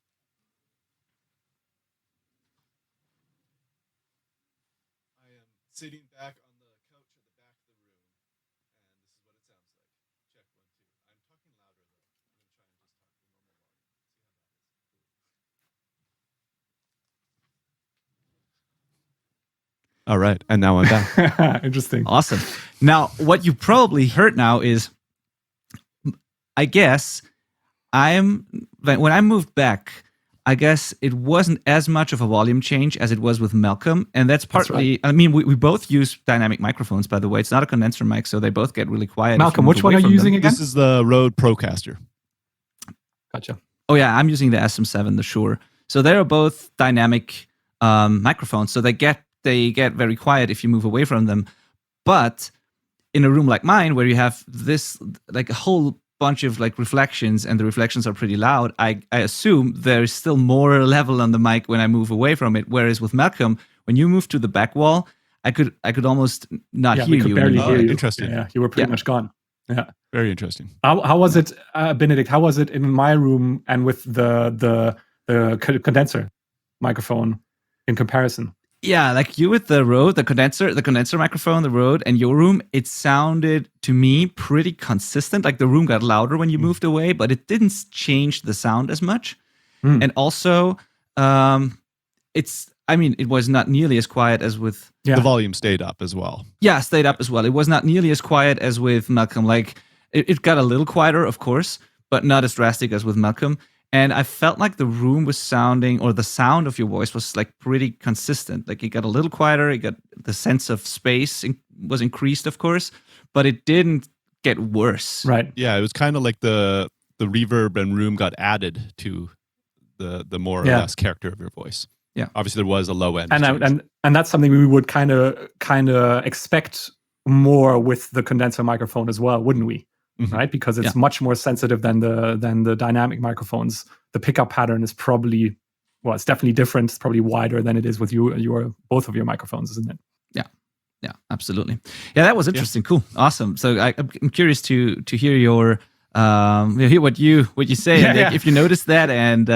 I am sitting back on the couch at the back of the room. And this is what it sounds like. Check 1, 2. I'm talking louder, though. I'm going to try and just talk the normal volume. See how that is. All right. And now I'm back. Interesting. Awesome. Now, what you probably heard now is, I guess, when I moved back, I guess it wasn't as much of a volume change as it was with Malcom. And that's partly, right. I mean, we both use dynamic microphones, by the way. It's not a condenser mic, so they both get really quiet. Malcom, which one are you using again? This is the Rode Procaster. Gotcha. Oh, yeah, I'm using the SM7, the Shure. So they're both dynamic microphones. So they get very quiet if you move away from them. But in a room like mine, where you have this, like a whole bunch of like reflections, and the reflections are pretty loud, I assume there's still more level on the mic when I move away from it. Whereas with Malcom, when you move to the back wall, I could almost not hear we could you. barely hear you. Interesting. Yeah, you were pretty much gone. Yeah, very interesting. How was it, Benedikt? How was it in my room and with the condenser microphone in comparison? Yeah, like you with the Rode, the condenser microphone, the Rode, and your room, it sounded to me pretty consistent. Like the room got louder when you moved away, but it didn't change the sound as much. And also, it was not nearly as quiet as with... The volume stayed up as well. Yeah, stayed up as well. It was not nearly as quiet as with Malcom. Like, it got a little quieter, of course, but not as drastic as with Malcom. And I felt like the room was sounding, or the sound of your voice was like pretty consistent. Like it got a little quieter. It got the sense of space was increased, of course, but it didn't get worse. Right. Yeah, it was kind of like the reverb and room got added to the more or less character of your voice. Yeah. Obviously, there was a low end. And that's something we would kind of expect more with the condenser microphone as well, wouldn't we? Mm-hmm. Right, because it's much more sensitive than the dynamic microphones. The pickup pattern is probably, it's definitely different. It's probably wider than it is with both of your microphones, isn't it? Yeah, absolutely. Yeah, that was interesting. Cool, awesome. So I'm curious to hear your hear what you say, if you noticed that, and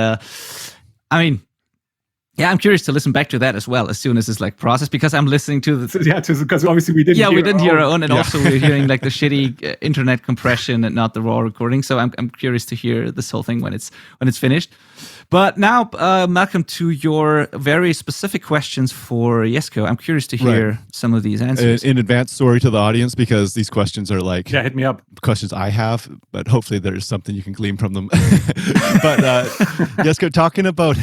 I'm curious to listen back to that as well as soon as it's like processed, because I'm listening to the... because obviously we didn't hear our own, and also we're hearing like the shitty internet compression and not the raw recording. So I'm curious to hear this whole thing when it's finished. But now, Malcom, to your very specific questions for Jesco, I'm curious to hear some of these answers. In advance, sorry to the audience, because these questions are like... hit me up. Questions I have, but hopefully there's something you can glean from them. But Jesco, talking about...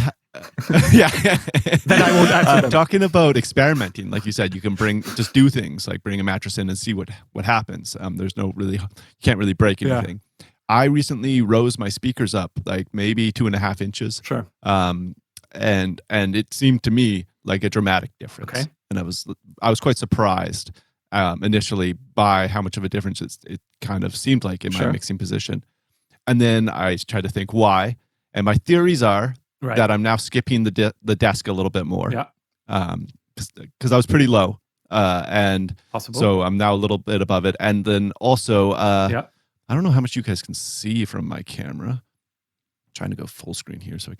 Then I won't answer them. Talking about experimenting, like you said, you can just do things like bring a mattress in and see what happens. There's no really, you can't really break anything. I recently rose my speakers up like maybe 2.5 inches. Sure. And it seemed to me like a dramatic difference. Okay. And I was quite surprised initially by how much of a difference it kind of seemed like in my mixing position. And then I tried to think why. And my theories are that I'm now skipping the desk a little bit more. Yeah. Because I was pretty low. And possible. So I'm now a little bit above it. And then also, I don't know how much you guys can see from my camera. I'm trying to go full screen here so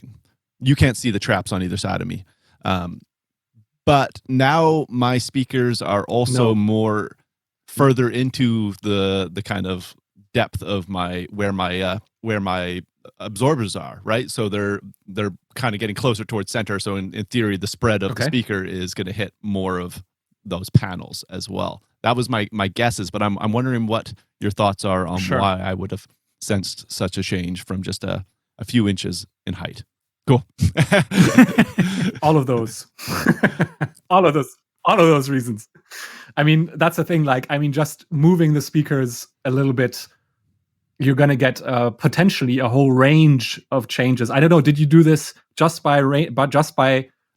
you can't see the traps on either side of me. But now my speakers are also more further into the kind of depth of where my absorbers are, right? So they're kind of getting closer towards center. So in theory, the spread of the speaker is going to hit more of those panels as well. That was my guesses, but I'm wondering what your thoughts are on why I would have sensed such a change from just a few inches in height. Cool. All of those. all of those reasons. I mean, that's the thing. Like, I mean, just moving the speakers a little bit, you're going to get potentially a whole range of changes. I don't know. Did you do this just by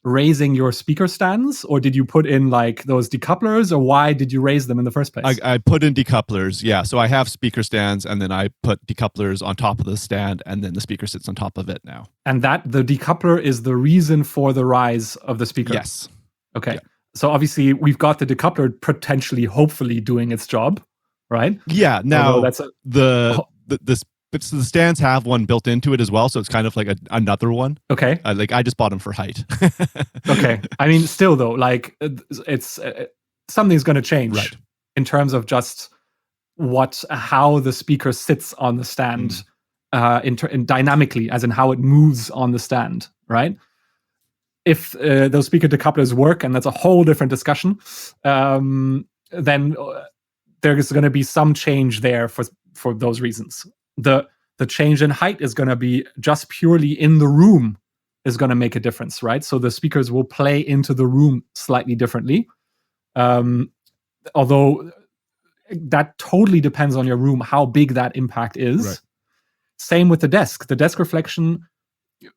raising your speaker stands, or did you put in like those decouplers, or why did you raise them in the first place? I put in decouplers. Yeah. So I have speaker stands, and then I put decouplers on top of the stand, and then the speaker sits on top of it now. And the decoupler is the reason for the rise of the speaker. Yes. Okay. Yeah. So obviously we've got the decoupler potentially, hopefully doing its job, right? Yeah. Now the stands have one built into it as well, so it's kind of like another one. Okay. Like I just bought them for height. Okay. I mean, still though, like it's something's going to change in terms of just how the speaker sits on the stand, in dynamically, as in how it moves on the stand, right? If those speaker decouplers work, and that's a whole different discussion, then there's going to be some change there for those reasons. The change in height is going to be just purely in the room is going to make a difference, right? So the speakers will play into the room slightly differently. Although that totally depends on your room, how big that impact is. Right. Same with the desk. The desk reflection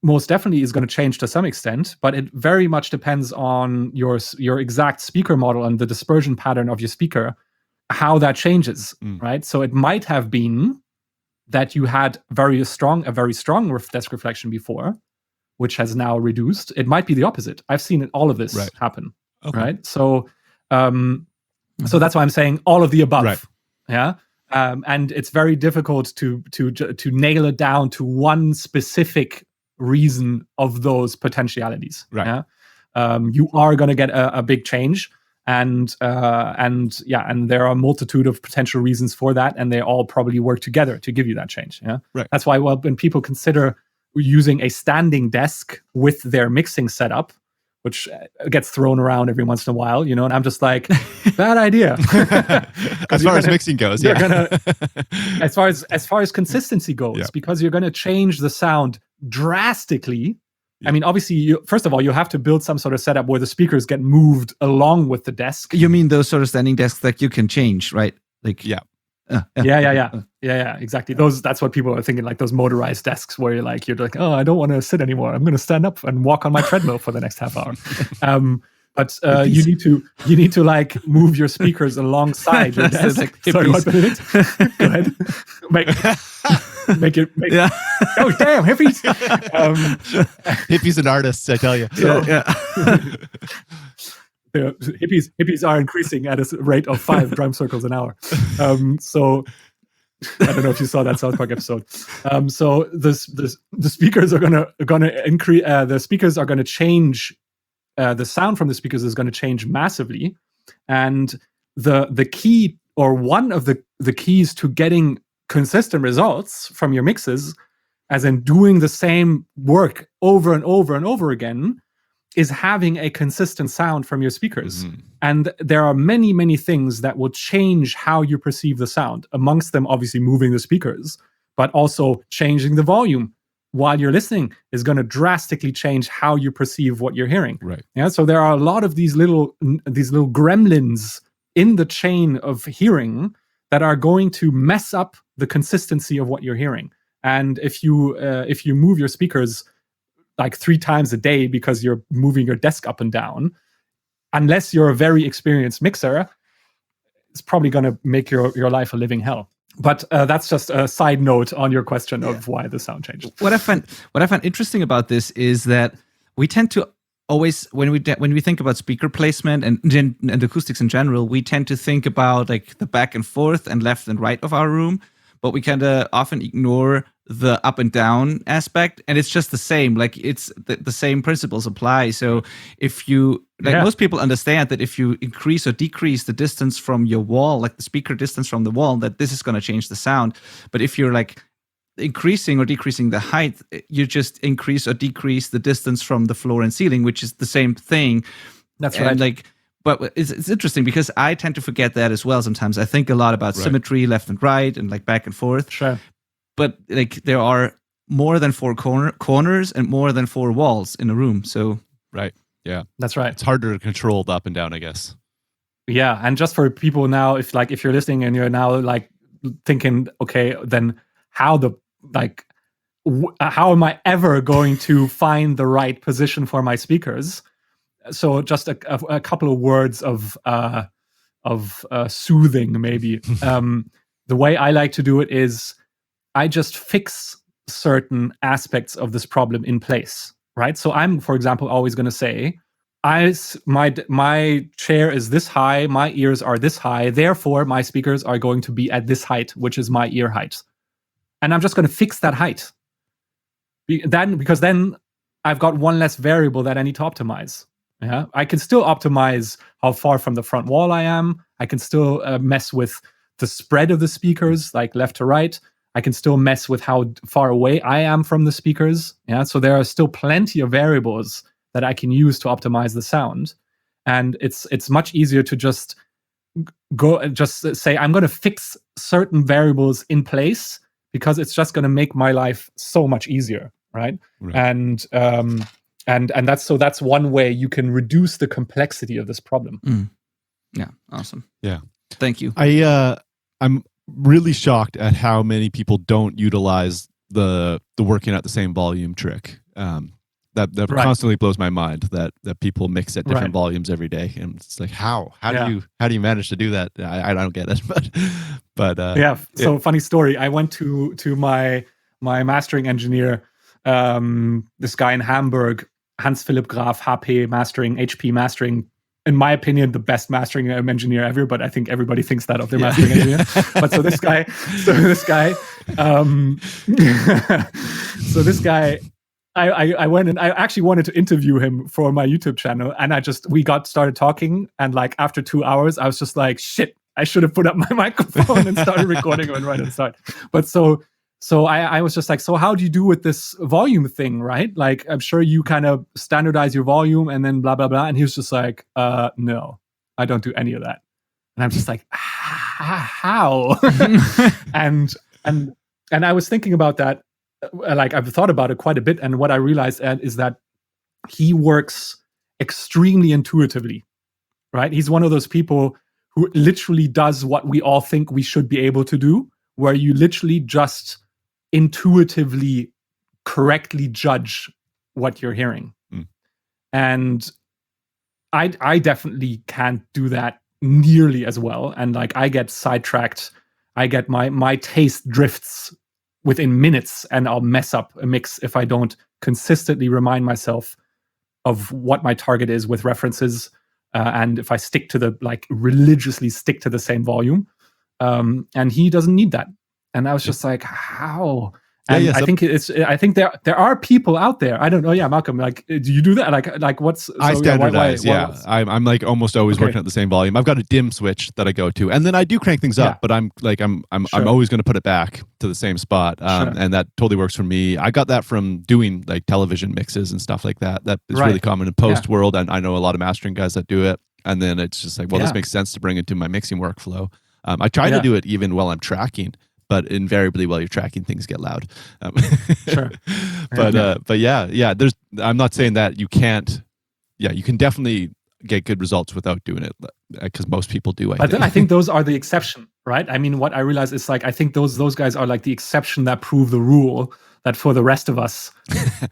most definitely is going to change to some extent, but it very much depends on your exact speaker model and the dispersion pattern of your speaker, how that changes, right? So it might have been that you had a very strong desk reflection before, which has now reduced. It might be the opposite. I've seen all of this happen, right? So, so that's why I'm saying all of the above. Right. Yeah. And it's very difficult to nail it down to one specific reason of those potentialities. Right. Yeah? You are going to get a big change, and there are a multitude of potential reasons for that, and they all probably work together to give you that change. Yeah. Right. That's why when people consider using a standing desk with their mixing setup, which gets thrown around every once in a while, and I'm just like, bad idea. As far as mixing goes, as far as consistency goes, because you're going to change the sound drastically. I mean, obviously, first of all, you have to build some sort of setup where the speakers get moved along with the desk. You mean those sort of standing desks that you can change, right? Like, yeah, exactly. That's what people are thinking, like those motorized desks where you're like, oh, I don't want to sit anymore. I'm going to stand up and walk on my treadmill for the next half hour. But you need to like move your speakers alongside your desk. Like sorry, what, Benedikt? Go ahead. Make it. Oh, damn, hippies! Hippies and artists, I tell you. Hippies are increasing at a rate of 5 drum circles an hour. So I don't know if you saw that South Park episode. So the speakers are gonna increase. The speakers are gonna change. The sound from the speakers is going to change massively, and the key, or one of the keys to getting consistent results from your mixes, as in doing the same work over and over and over again, is having a consistent sound from your speakers. And there are many, many things that will change how you perceive the sound. Amongst them, obviously, moving the speakers, but also changing the volume while you're listening is going to drastically change how you perceive what you're hearing. Right. Yeah. So there are a lot of these little gremlins in the chain of hearing that are going to mess up the consistency of what you're hearing. And if you move your speakers like 3 times a day because you're moving your desk up and down, unless you're a very experienced mixer, it's probably going to make your life a living hell. But that's just a side note on your question of why the sound changed. What I find interesting about this is that we tend to always, when we think about speaker placement and acoustics in general, we tend to think about like the back and forth and left and right of our room, but we kind of often ignore the up and down aspect, and it's just the same. Like it's the same principles apply. So if you most people understand that if you increase or decrease the distance from your wall, like the speaker distance from the wall, that this is going to change the sound. But if you're like increasing or decreasing the height, you just increase or decrease the distance from the floor and ceiling, which is the same thing. That's right. Like, but it's interesting because I tend to forget that as well. Sometimes I think a lot about symmetry, left and right, and like back and forth. Sure. But like there are more than 4 corners and more than 4 walls in a room. So yeah, that's right. It's harder to control the up and down, I guess. Yeah, and just for people now, if you're listening and you're now like thinking, okay, then how am I ever going to find the right position for my speakers? So just a couple of words of soothing, maybe. The way I like to do it is I just fix certain aspects of this problem in place, right? So I'm, for example, always going to say, my chair is this high, my ears are this high, therefore my speakers are going to be at this height, which is my ear height. And I'm just going to fix that height. Because then I've got one less variable that I need to optimize. Yeah, I can still optimize how far from the front wall I am. I can still mess with the spread of the speakers, like left to right. I can still mess with how far away I am from the speakers. Yeah, so there are still plenty of variables that I can use to optimize the sound. And it's much easier to just say, I'm going to fix certain variables in place because it's just going to make my life so much easier. right? And that's one way you can reduce the complexity of this problem. Yeah, awesome. Yeah, thank you. I'm really shocked at how many people don't utilize the working at the same volume trick. That constantly blows my mind that people mix at different volumes every day, and it's like how do you manage to do that? I don't get it, but yeah. So funny story. I went to my mastering engineer, this guy in Hamburg, Hans Philipp Graf, HP mastering. In my opinion, the best mastering engineer ever, but I think everybody thinks that of their mastering engineer. But so this guy, I went and I actually wanted to interview him for my YouTube channel, and we started talking, and like after 2 hours, I was just like, shit, I should have put up my microphone and started recording and right at the start. But so I was just like, so how do you do with this volume thing, right? Like, I'm sure you kind of standardize your volume and then blah, blah, blah. And he was just like, no, I don't do any of that. And I'm just like, how? and I was thinking about that. Like, I've thought about it quite a bit. And what I realized is that he works extremely intuitively, right? He's one of those people who literally does what we all think we should be able to do, where you literally just intuitively correctly judge what you're hearing. And I definitely can't do that nearly as well. And like, I get sidetracked. I get my taste drifts within minutes, and I'll mess up a mix if I don't consistently remind myself of what my target is with references. And if I religiously stick to the same volume. And he doesn't need that. And I was just like, how? And I think there are people out there. I don't know. Yeah, Malcolm, like, do you do that? Like what's? I standardize. I'm like almost always working at the same volume. I've got a dim switch that I go to, and then I do crank things up. But I'm always going to put it back to the same spot, and that totally works for me. I got that from doing like television mixes and stuff like that. That is really common in post world, and I know a lot of mastering guys that do it. And then it's just like, well, this makes sense to bring into my mixing workflow. I try to do it even while I'm tracking. But invariably, while you're tracking, things get loud. But yeah. I'm not saying that you can't. Yeah, you can definitely get good results without doing it, because most people do. I think those are the exception, right? I mean, what I realize is like, I think those guys are like the exception that prove the rule. That for the rest of us,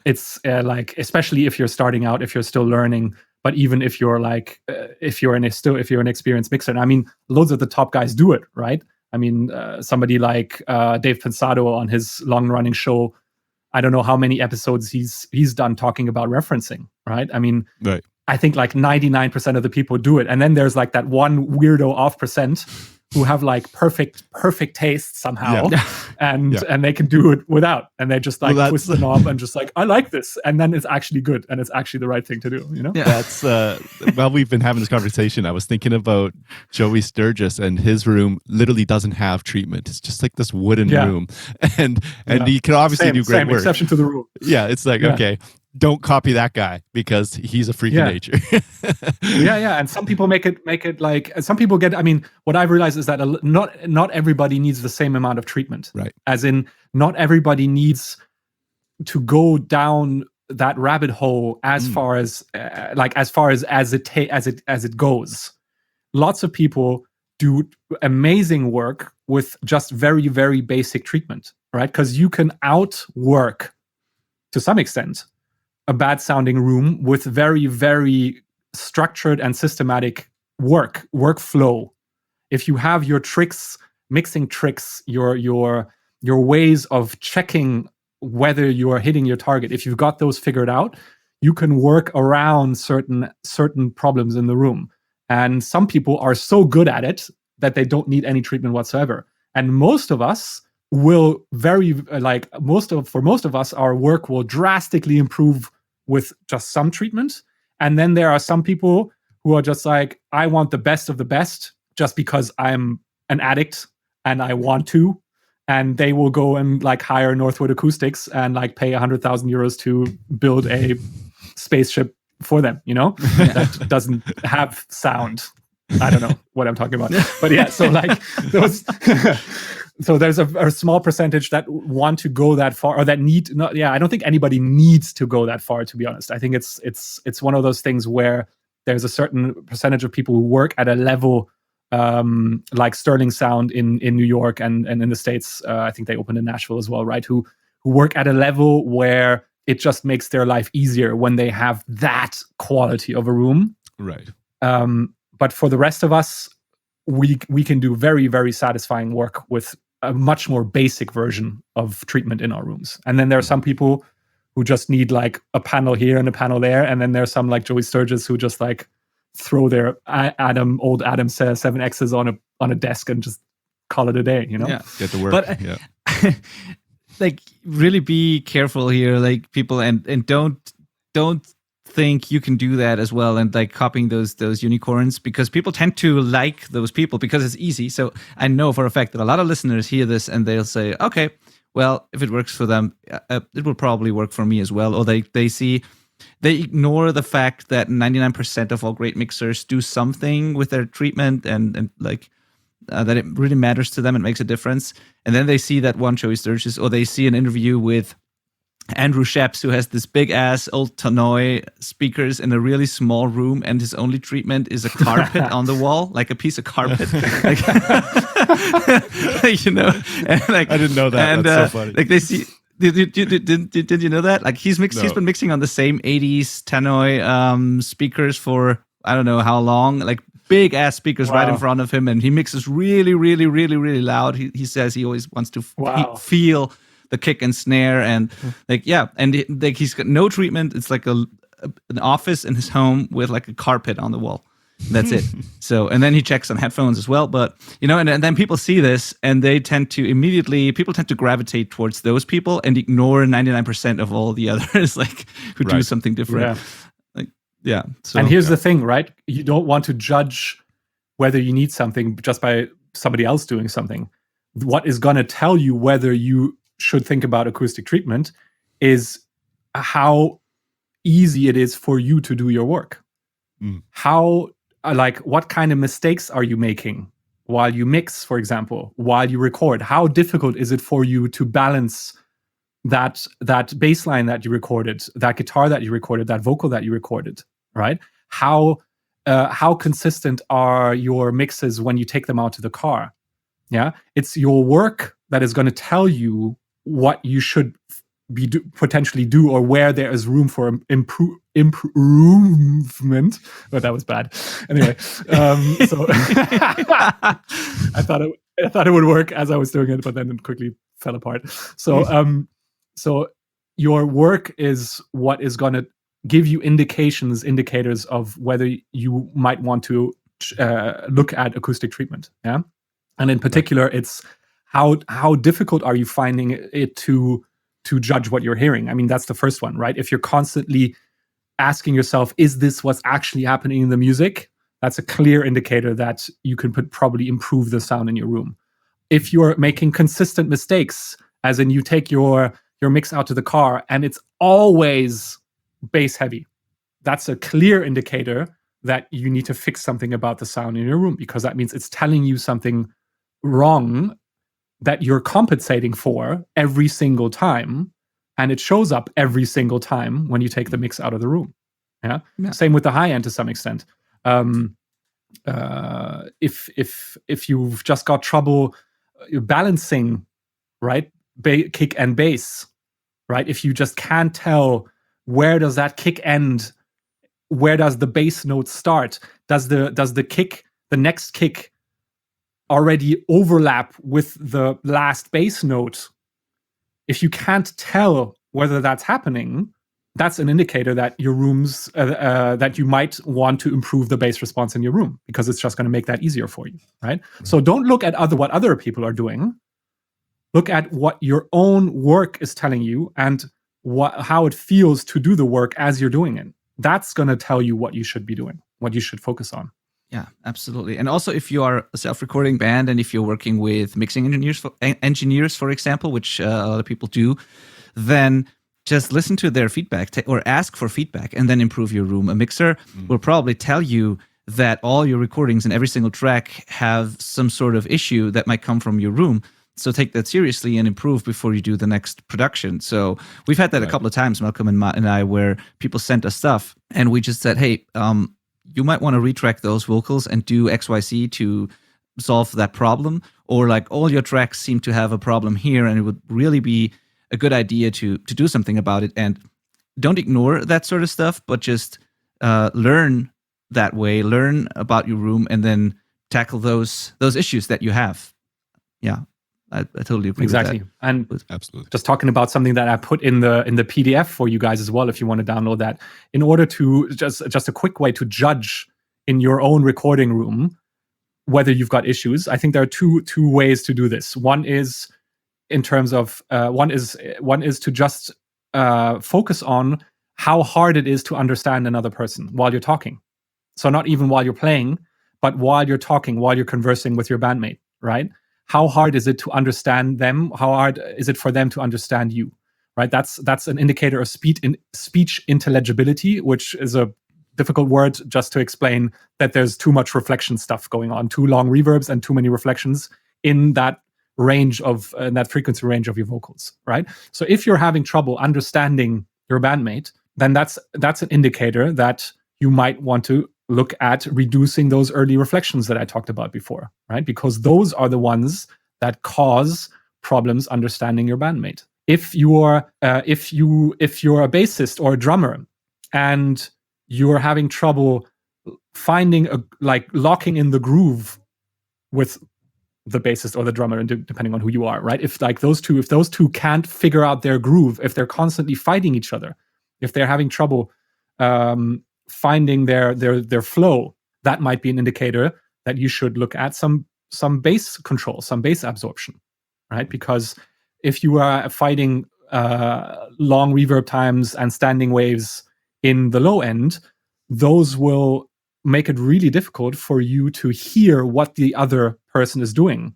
it's like, especially if you're starting out, if you're still learning. But even if you're like, if you're an experienced mixer, I mean, loads of the top guys do it, right? I mean, somebody like Dave Pensado on his long-running show, I don't know how many episodes he's done talking about referencing, right? I mean, I think like 99% of the people do it. And then there's like that one weirdo off percent who have like perfect taste somehow, and they can do it without, and they just like twist the knob and just like, I like this, and then it's actually good, and it's actually the right thing to do, you know? That's while we've been having this conversation, I was thinking about Joey Sturgis, and his room literally doesn't have treatment. It's just like this wooden room, and he can obviously do great work. Exception to the rule. Yeah, it's like okay. Don't copy that guy because he's a freak of nature. And some people make it like, some people get, I mean, what I've realized is that not everybody needs the same amount of treatment. Right. As in, not everybody needs to go down that rabbit hole as far as it goes. Lots of people do amazing work with just very, very basic treatment, right? Because you can outwork, to some extent, a bad sounding room with very, very structured and systematic workflow. If you have your tricks, mixing tricks, your ways of checking whether you are hitting your target, if you've got those figured out, you can work around certain problems in the room. And some people are so good at it that they don't need any treatment whatsoever. And most of us will for most of us, our work will drastically improve with just some treatment. And then there are some people who are just like, I want the best of the best just because I'm an addict and I want to. And they will go and like hire Northwood Acoustics and like pay 100,000 euros to build a spaceship for them, you know, that doesn't have sound. I don't know what I'm talking about. But yeah, so like So there's a small percentage that want to go that far, or that need not. Yeah, I don't think anybody needs to go that far, to be honest. I think it's one of those things where there's a certain percentage of people who work at a level like Sterling Sound in New York and in the States. I think they opened in Nashville as well, right? Who work at a level where it just makes their life easier when they have that quality of a room. Right. But for the rest of us, we can do very, very satisfying work with a much more basic version of treatment in our rooms. And then there are some people who just need like a panel here and a panel there. And then there's some like Joey Sturgis who just like throw their old Adam 7Xs on a desk and just call it a day, you know? Yeah, get to work. But like really be careful here, like people, and don't think you can do that as well and like copying those unicorns, because people tend to like those people because it's easy. So I know for a fact that a lot of listeners hear this and they'll say, okay, well, if it works for them, it will probably work for me as well. Or they ignore the fact that 99% of all great mixers do something with their treatment and like that it really matters to them and makes a difference. And then they see that one Joey Sturgis, or they see an interview with Andrew Sheps, who has this big ass old Tannoy speakers in a really small room, and his only treatment is a carpet on the wall, like a piece of carpet. Like, you know, and like, I didn't know that. And, that's so funny. Like they see. Did you know that? Like he's been mixing on the same 80s Tannoy speakers for I don't know how long. Like big ass speakers right in front of him, and he mixes really, really, really, really loud. He says he always wants to feel the kick and snare, and like like he's got no treatment. It's like an office in his home with like a carpet on the wall. That's it. So, and then he checks on headphones as well. But you know, and then people see this, and they tend to gravitate towards those people and ignore 99% of all the others, like who do something different. Yeah. So, and here's the thing, right? You don't want to judge whether you need something just by somebody else doing something. What is going to tell you whether you should think about acoustic treatment is how easy it is for you to do your work. How, like, what kind of mistakes are you making while you mix, for example, while you record? How difficult is it for you to balance that bass line that you recorded, that guitar that you recorded, that vocal that you recorded, right? How consistent are your mixes when you take them out to the car? Yeah, it's your work that is going to tell you what you should potentially do, or where there is room for improvement. But that was bad. Anyway, so I thought it would work as I was doing it, but then it quickly fell apart. So so your work is what is going to give you indicators of whether you might want to look at acoustic treatment. Yeah, and in particular, it's how difficult are you finding it to judge what you're hearing? I mean, that's the first one, right? If you're constantly asking yourself, is this what's actually happening in the music? That's a clear indicator that you can probably improve the sound in your room. If you're making consistent mistakes, as in you take your mix out to the car and it's always bass heavy, that's a clear indicator that you need to fix something about the sound in your room, because that means it's telling you something wrong that you're compensating for every single time, and it shows up every single time when you take the mix out of the room. Yeah. Same with the high end to some extent. If you've just got trouble balancing, right, kick and bass, right? If you just can't tell where does that kick end, where does the bass note start? Does the kick, the next kick, already overlap with the last bass note? If you can't tell whether that's happening, that's an indicator that your rooms that you might want to improve the bass response in your room, because it's just going to make that easier for you, right? So don't look at what other people are doing. Look at what your own work is telling you and how it feels to do the work as you're doing it. That's going to tell you what you should be doing, what you should focus on. Yeah, absolutely. And also, if you are a self-recording band and if you're working with mixing engineers, for example, which a lot of people do, then just listen to their feedback or ask for feedback and then improve your room. A mixer will probably tell you that all your recordings and every single track have some sort of issue that might come from your room. So take that seriously and improve before you do the next production. So we've had that a couple of times, Malcolm and I, where people sent us stuff and we just said, hey, you might want to retrack those vocals and do XYZ to solve that problem. Or like all your tracks seem to have a problem here and it would really be a good idea to do something about it. And don't ignore that sort of stuff, but just learn that way, learn about your room and then tackle those issues that you have. Yeah. I totally agree with that. And absolutely. Just talking about something that I put in the PDF for you guys as well, if you want to download that, in order to just a quick way to judge in your own recording room whether you've got issues. I think there are two ways to do this. One is in terms of one is to just focus on how hard it is to understand another person while you're talking. So not even while you're playing, but while you're talking, while you're conversing with your bandmate, right? How hard is it to understand them? How hard is it for them to understand you? Right? That's an indicator of speech intelligibility, which is a difficult word just to explain that there's too much reflection stuff going on, too long reverbs and too many reflections in that range of that frequency range of your vocals, right? So if you're having trouble understanding your bandmate, then that's an indicator that you might want to look at reducing those early reflections that I talked about before, right? Because those are the ones that cause problems understanding your bandmate. If you're a bassist or a drummer and you're having trouble finding locking in the groove with the bassist or the drummer, depending on who you are, right? If those two can't figure out their groove, if they're constantly fighting each other, if they're having trouble finding their flow, that might be an indicator that you should look at some bass control, some bass absorption, right? Because if you are fighting long reverb times and standing waves in the low end, those will make it really difficult for you to hear what the other person is doing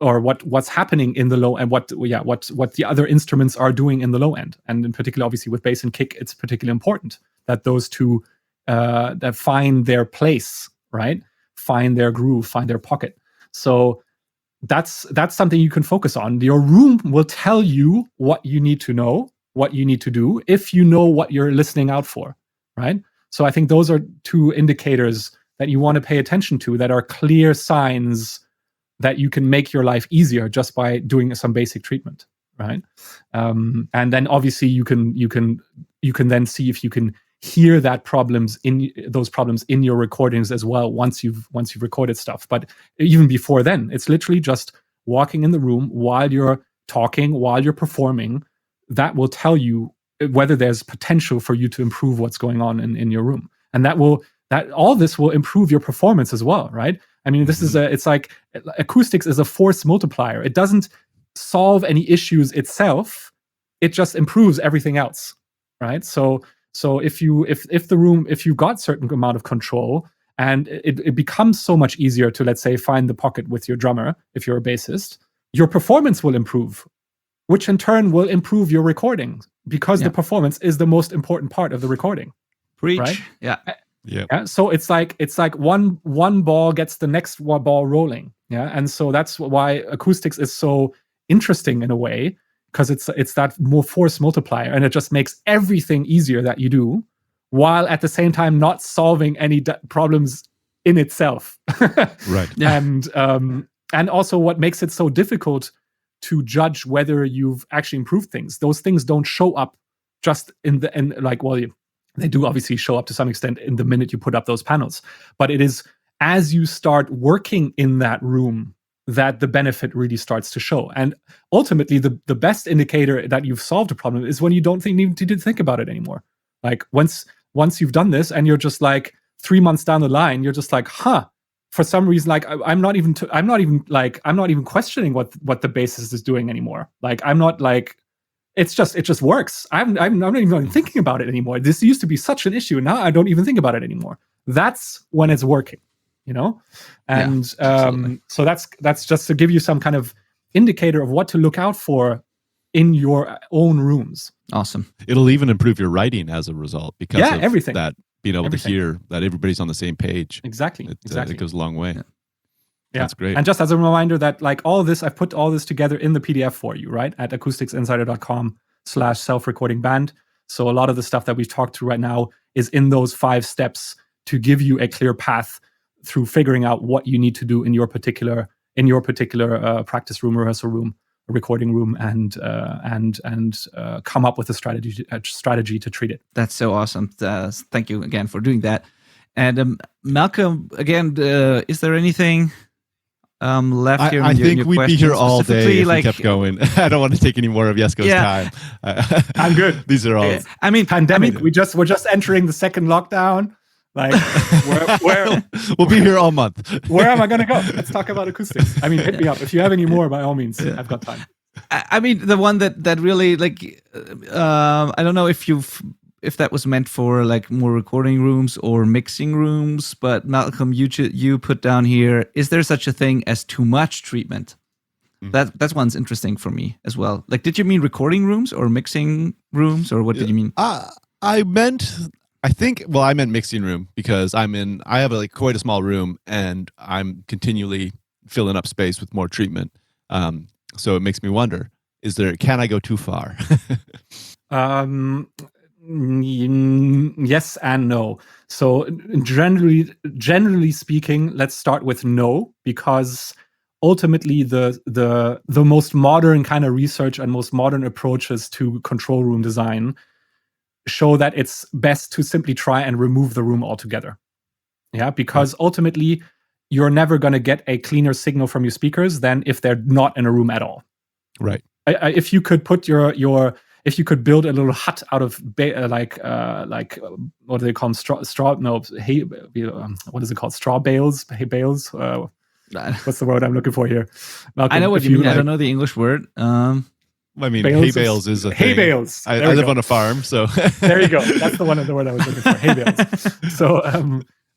or what's happening in the low end, what the other instruments are doing in the low end. And in particular, obviously with bass and kick, it's particularly important that those two that find their place, right? Find their groove, find their pocket. So that's something you can focus on. Your room will tell you what you need to know, what you need to do, if you know what you're listening out for, right? So I think those are two indicators that you want to pay attention to that are clear signs that you can make your life easier just by doing some basic treatment, right? And then obviously you can then see if you can hear those problems in your recordings as well once you've recorded stuff. But even before then, it's literally just walking in the room while you're talking, while you're performing. That will tell you whether there's potential for you to improve what's going on in your room, and that all this will improve your performance as well, right? I mean, it's like acoustics is a force multiplier. It doesn't solve any issues itself; it just improves everything else, right? So if you've got certain amount of control, and it becomes so much easier to, let's say, find the pocket with your drummer if you're a bassist, your performance will improve, which in turn will improve your recording, because the performance is the most important part of the recording. Preach. Right? Yeah. So it's like one ball gets the next ball rolling. Yeah. And so that's why acoustics is so interesting in a way, because it's that more force multiplier, and it just makes everything easier that you do, while at the same time not solving any problems in itself. Right. Yeah. And also what makes it so difficult to judge whether you've actually improved things. Those things don't show up just they do obviously show up to some extent in the minute you put up those panels. But it is as you start working in that room that the benefit really starts to show. And ultimately, the best indicator that you've solved a problem is when you don't need to think about it anymore. Like once you've done this and you're just like 3 months down the line, you're just like, for some reason, like I'm not even questioning what the bassist is doing anymore. Like I'm not like, it just works. I'm not even thinking about it anymore. This used to be such an issue, and now I don't even think about it anymore. That's when it's working, you know. And so that's just to give you some kind of indicator of what to look out for in your own rooms. Awesome. It'll even improve your writing as a result, because of everything. That being able to hear that everybody's on the same page. Exactly. It goes a long way. Yeah. Yeah. That's great. And just as a reminder that like all this, I've put all this together in the PDF for you, right? At acousticsinsider.com/self-recording band. So a lot of the stuff that we've talked through right now is in those 5 steps to give you a clear path through figuring out what you need to do in your particular practice room, rehearsal room, recording room, and come up with a strategy to treat it. That's so awesome. Thank you again for doing that. And Malcolm, again, is there anything left here? I think we'd be here all day if we kept going. I don't want to take any more of Jesco's time. I'm good. These are all. I mean, pandemic. We're just entering the second lockdown. Like, where we'll be here all month. Where am I going to go? Let's talk about acoustics. I mean, hit me up if you have any more. By all means, I've got time. I mean, the one that really like, I don't know if that was meant for like more recording rooms or mixing rooms, but Malcolm, you put down here: is there such a thing as too much treatment? That one's interesting for me as well. Like, did you mean recording rooms or mixing rooms, or what did you mean? I meant mixing room because I have like quite a small room and I'm continually filling up space with more treatment. So it makes me wonder, can I go too far? Yes and no. So generally speaking, let's start with no, because ultimately the most modern kind of research and most modern approaches to control room design show that it's best to simply try and remove the room altogether. Yeah, because ultimately you're never going to get a cleaner signal from your speakers than if they're not in a room at all. Right. If you could put if you could build a little hut out of like what do they call them? What is it called? Straw bales, hay bales. What's the word I'm looking for here? Malcolm, I know what you mean. I don't know the English word. I mean, hay bales is a thing. Hay bales. I live on a farm, so there you go. That's the word I was looking for. Hay bales. So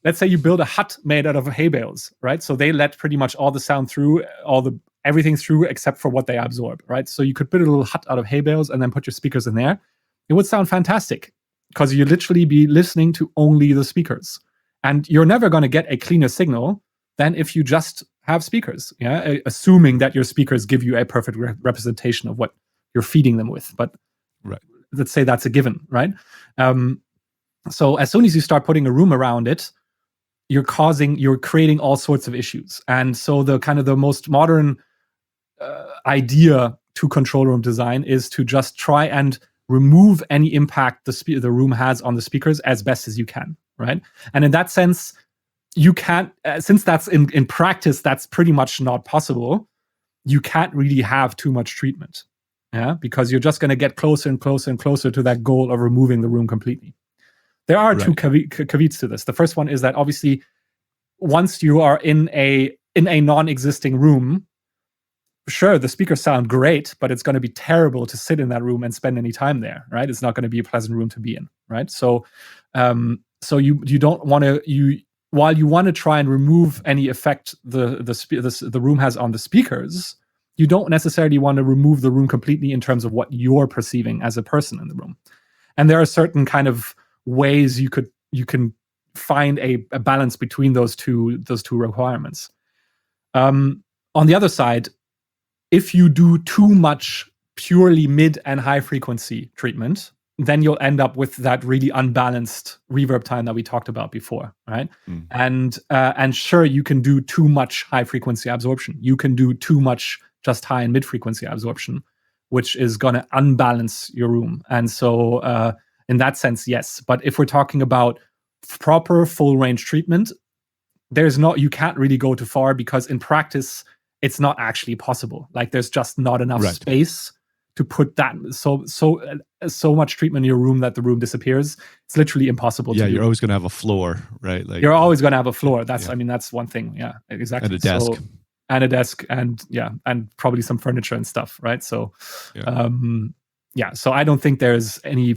let's say you build a hut made out of hay bales, right? So they let pretty much all the sound through, everything through except for what they absorb, right? So you could build a little hut out of hay bales and then put your speakers in there. It would sound fantastic because you'd literally be listening to only the speakers, and you're never going to get a cleaner signal than if you just have speakers. Yeah, assuming that your speakers give you a perfect representation of what you're feeding them with, but let's say that's a given, right? So as soon as you start putting a room around it, you're creating all sorts of issues. And so the most modern idea to control room design is to just try and remove any impact the room has on the speakers as best as you can, right? And in that sense, you can't, since that's in practice, that's pretty much not possible. You can't really have too much treatment. Yeah, because you're just going to get closer and closer and closer to that goal of removing the room completely. There are two caveats to this. The first one is that obviously, once you are in a non-existing room, sure, the speakers sound great, but it's going to be terrible to sit in that room and spend any time there, right? It's not going to be a pleasant room to be in, right? So, you don't want to while you want to try and remove any effect the room has on the speakers, you don't necessarily want to remove the room completely in terms of what you're perceiving as a person in the room. And there are certain kind of ways you can find a balance between those two requirements. On the other side, if you do too much purely mid and high frequency treatment, then you'll end up with that really unbalanced reverb time that we talked about before, right? And sure, you can do too much high frequency absorption. You can do too much just high and mid frequency absorption, which is going to unbalance your room. And so in that sense, yes. But if we're talking about proper full range treatment, you can't really go too far, because in practice, it's not actually possible. Like, there's just not enough space to put that so much treatment in your room that the room disappears. It's literally impossible to do. You're always going to have a floor, right? Like, you're always going to have a floor. That's that's one thing. Yeah, exactly. And a desk. And a desk, and probably some furniture and stuff, right? So, so I don't think there's any.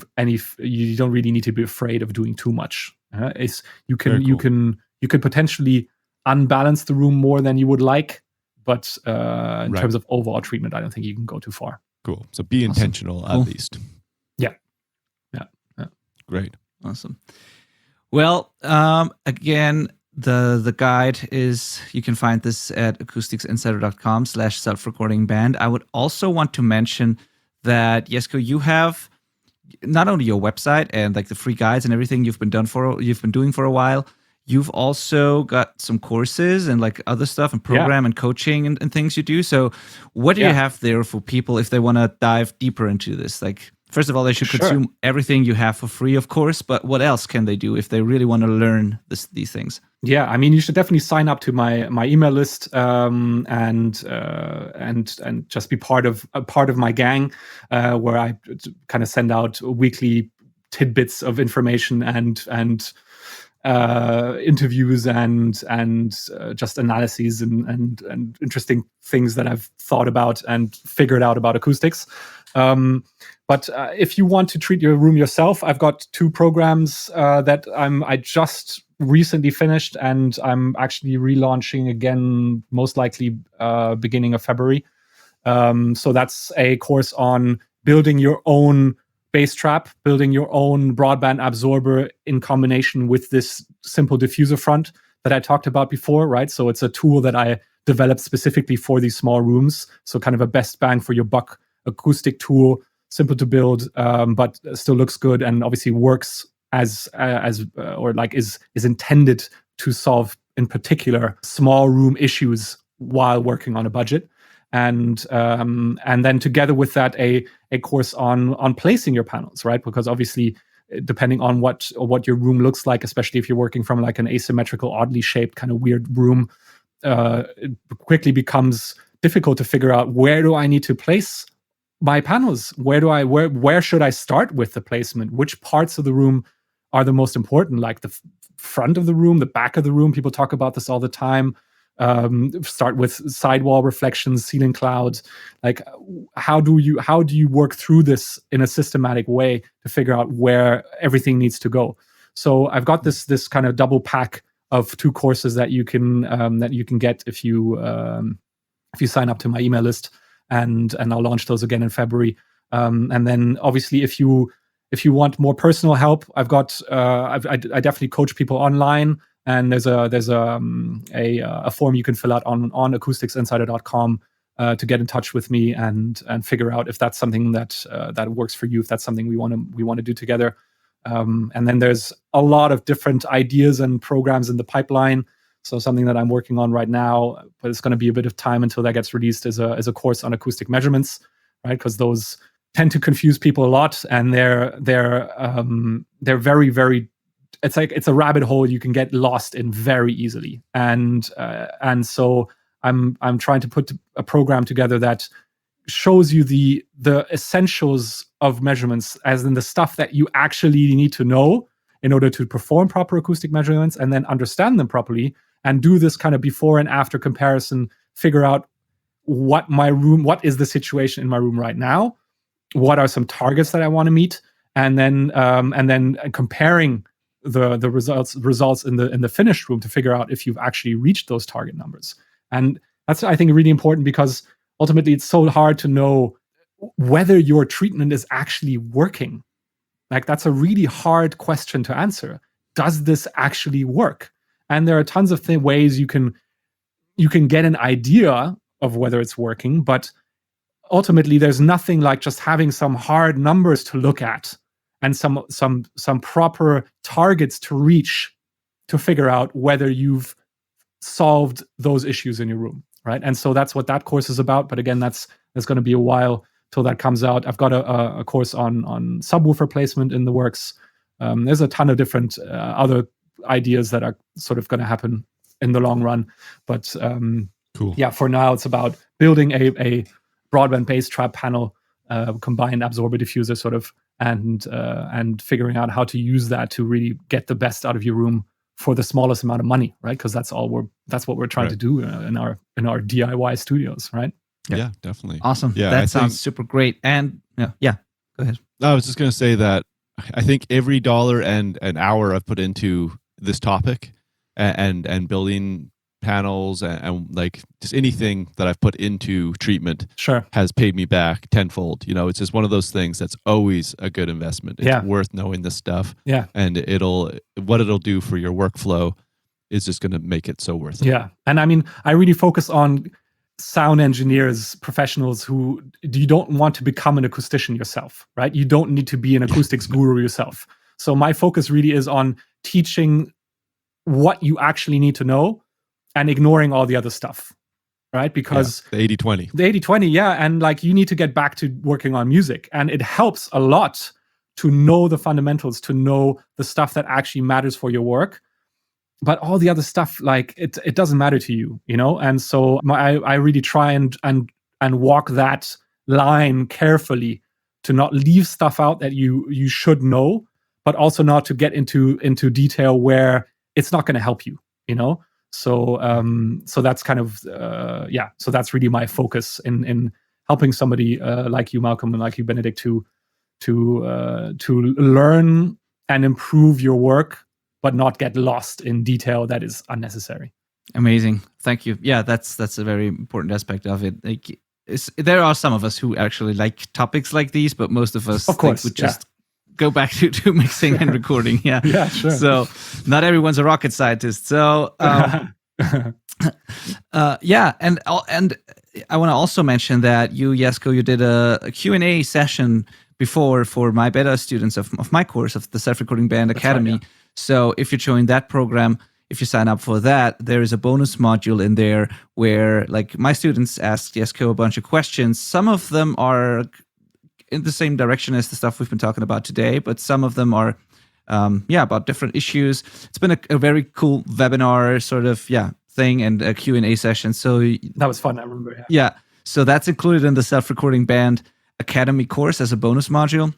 You don't really need to be afraid of doing too much. You can potentially unbalance the room more than you would like, but in terms of overall treatment, I don't think you can go too far. Cool. So be intentional at least. Yeah. Great. Awesome. Well, again, The guide is, you can find this at acousticsinsider.com/self-recording-band. I would also want to mention that, Jesco, you have not only your website and like the free guides and everything you've been doing for a while, you've also got some courses and like other stuff and program and coaching and things you do. So what do you have there for people if they want to dive deeper into this? Like, first of all, they should consume everything you have for free, of course, but what else can they do if they really want to learn these things? Yeah, I mean, you should definitely sign up to my email list and just be part of my gang, where I kind of send out weekly tidbits of information and interviews and just analyses and interesting things that I've thought about and figured out about acoustics. But if you want to treat your room yourself, I've got 2 programs that I just recently finished, and I'm actually relaunching again, most likely beginning of February. So that's a course on building your own bass trap, building your own broadband absorber in combination with this simple diffuser front that I talked about before, right? So it's a tool that I developed specifically for these small rooms. So kind of a best bang for your buck acoustic tool, simple to build, but still looks good and obviously works is intended to solve, in particular, small room issues while working on a budget. And then together with that, a course on placing your panels, right? Because obviously, depending on what your room looks like, especially if you're working from like an asymmetrical, oddly shaped kind of weird room, it quickly becomes difficult to figure out, where do I need to place my panels? Where should I start with the placement? Which parts of the room are the most important? Like the front of the room, the back of the room. People talk about this all the time. Start with sidewall reflections, ceiling clouds. Like, how do you work through this in a systematic way to figure out where everything needs to go? So I've got this kind of double pack of 2 courses that you can get if you sign up to my email list, and I'll launch those again in February. And then obviously, if you want more personal help, I've got I definitely coach people online. And there's a form you can fill out on acousticsinsider.com to get in touch with me and figure out if that's something that works for you, if that's something we want to do together. And then there's a lot of different ideas and programs in the pipeline. So something that I'm working on right now, but it's going to be a bit of time until that gets released, is a course on acoustic measurements, right? Because those tend to confuse people a lot, and they're very, very. It's a rabbit hole you can get lost in very easily, and so I'm trying to put a program together that shows you the essentials of measurements, as in the stuff that you actually need to know in order to perform proper acoustic measurements, and then understand them properly, and do this kind of before and after comparison, figure out what is the situation in my room right now, what are some targets that I want to meet, and then comparing the results in the finished room to figure out if you've actually reached those target numbers. And that's, I think, really important, because ultimately it's so hard to know whether your treatment is actually working. Like, that's a really hard question to answer. Does this actually work? And there are tons of ways you can get an idea of whether it's working, but ultimately there's nothing like just having some hard numbers to look at and some proper targets to reach to figure out whether you've solved those issues in your room, right? And so that's what that course is about. But again, there's going to be a while till that comes out. I've got a course on subwoofer placement in the works. There's a ton of different other ideas that are sort of going to happen in the long run. But cool. Yeah, for now it's about building a broadband bass trap panel, combined absorber diffuser sort of, and figuring out how to use that to really get the best out of your room for the smallest amount of money, right? Because that's what we're trying to do in our DIY studios, right? Yeah, definitely. Awesome. Yeah, that sounds super great. And yeah, go ahead. I was just going to say that I think every dollar and an hour I've put into this topic and building panels and like just anything that I've put into treatment has paid me back tenfold. You know, it's just one of those things that's always a good investment. It's worth knowing this stuff. Yeah. And what it'll do for your workflow is just going to make it so worth it. Yeah. And I mean, I really focus on sound engineers, professionals who you don't want to become an acoustician yourself, right? You don't need to be an acoustics guru yourself. So my focus really is on teaching what you actually need to know and ignoring all the other stuff, right? Because the 80-20. The 80-20, yeah. And like you need to get back to working on music. And it helps a lot to know the fundamentals, to know the stuff that actually matters for your work. But all the other stuff, like it doesn't matter to you, you know? And so I really try and walk that line carefully to not leave stuff out that you should know, but also not to get into detail where it's not going to help you, you know? So that's kind of, so that's really my focus in helping somebody like you, Malcolm, and like you, Benedikt, to learn and improve your work, but not get lost in detail that is unnecessary. Amazing. Thank you. Yeah, that's a very important aspect of it. Like, there are some of us who actually like topics like these, but most of us, of course, would just go back to mixing and recording. Yeah. Yeah, sure. So not everyone's a rocket scientist. So and I want to also mention that you, Jesco, you did a Q&A session before for my beta students of my course of the Self-Recording Band Academy. Right, yeah. So if you join that program, if you sign up for that, there is a bonus module in there where, like, my students ask Jesco a bunch of questions. Some of them are in the same direction as the stuff we've been talking about today, but some of them are, about different issues. It's been a very cool webinar sort of, thing and a Q&A session. So that was fun. I remember. Yeah. So that's included in the Self-Recording Band Academy course as a bonus module.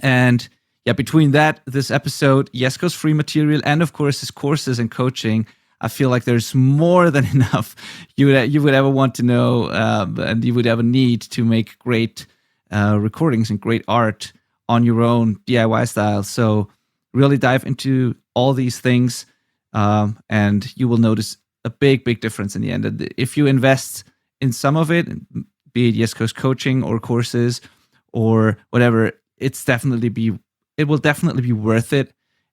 And between that, this episode, Jesco's free material, and of course his courses and coaching, I feel like there's more than enough you would ever want to know and you would ever need to make great recordings and great art on your own DIY style. So really dive into all these things and you will notice a big difference in the end. And if you invest in some of it, be it Jesco's coaching or courses or whatever, it will definitely be worth it.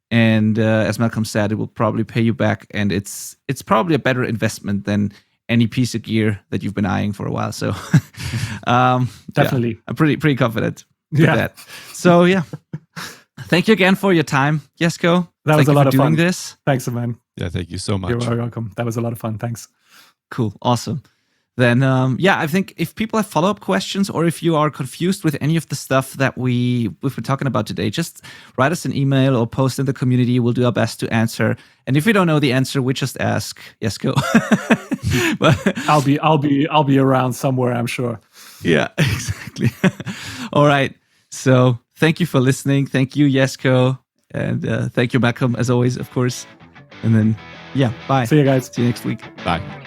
And as Malcolm said, it will probably pay you back. And it's probably a better investment than any piece of gear that you've been eyeing for a while. So definitely. I'm pretty confident with that. So thank you again for your time, Jesco. That was a lot of fun. Doing this. Thanks, man. Yeah, thank you so much. You're very welcome. That was a lot of fun. Thanks. Cool. Awesome. Then, I think if people have follow-up questions or if you are confused with any of the stuff that we've been talking about today, just write us an email or post in the community. We'll do our best to answer. And if we don't know the answer, we just ask Jesco. But I'll be around somewhere, I'm sure. Yeah, exactly. All right. So thank you for listening. Thank you, Jesco. And thank you, Malcolm, as always, of course. And then, bye. See you guys. See you next week. Bye.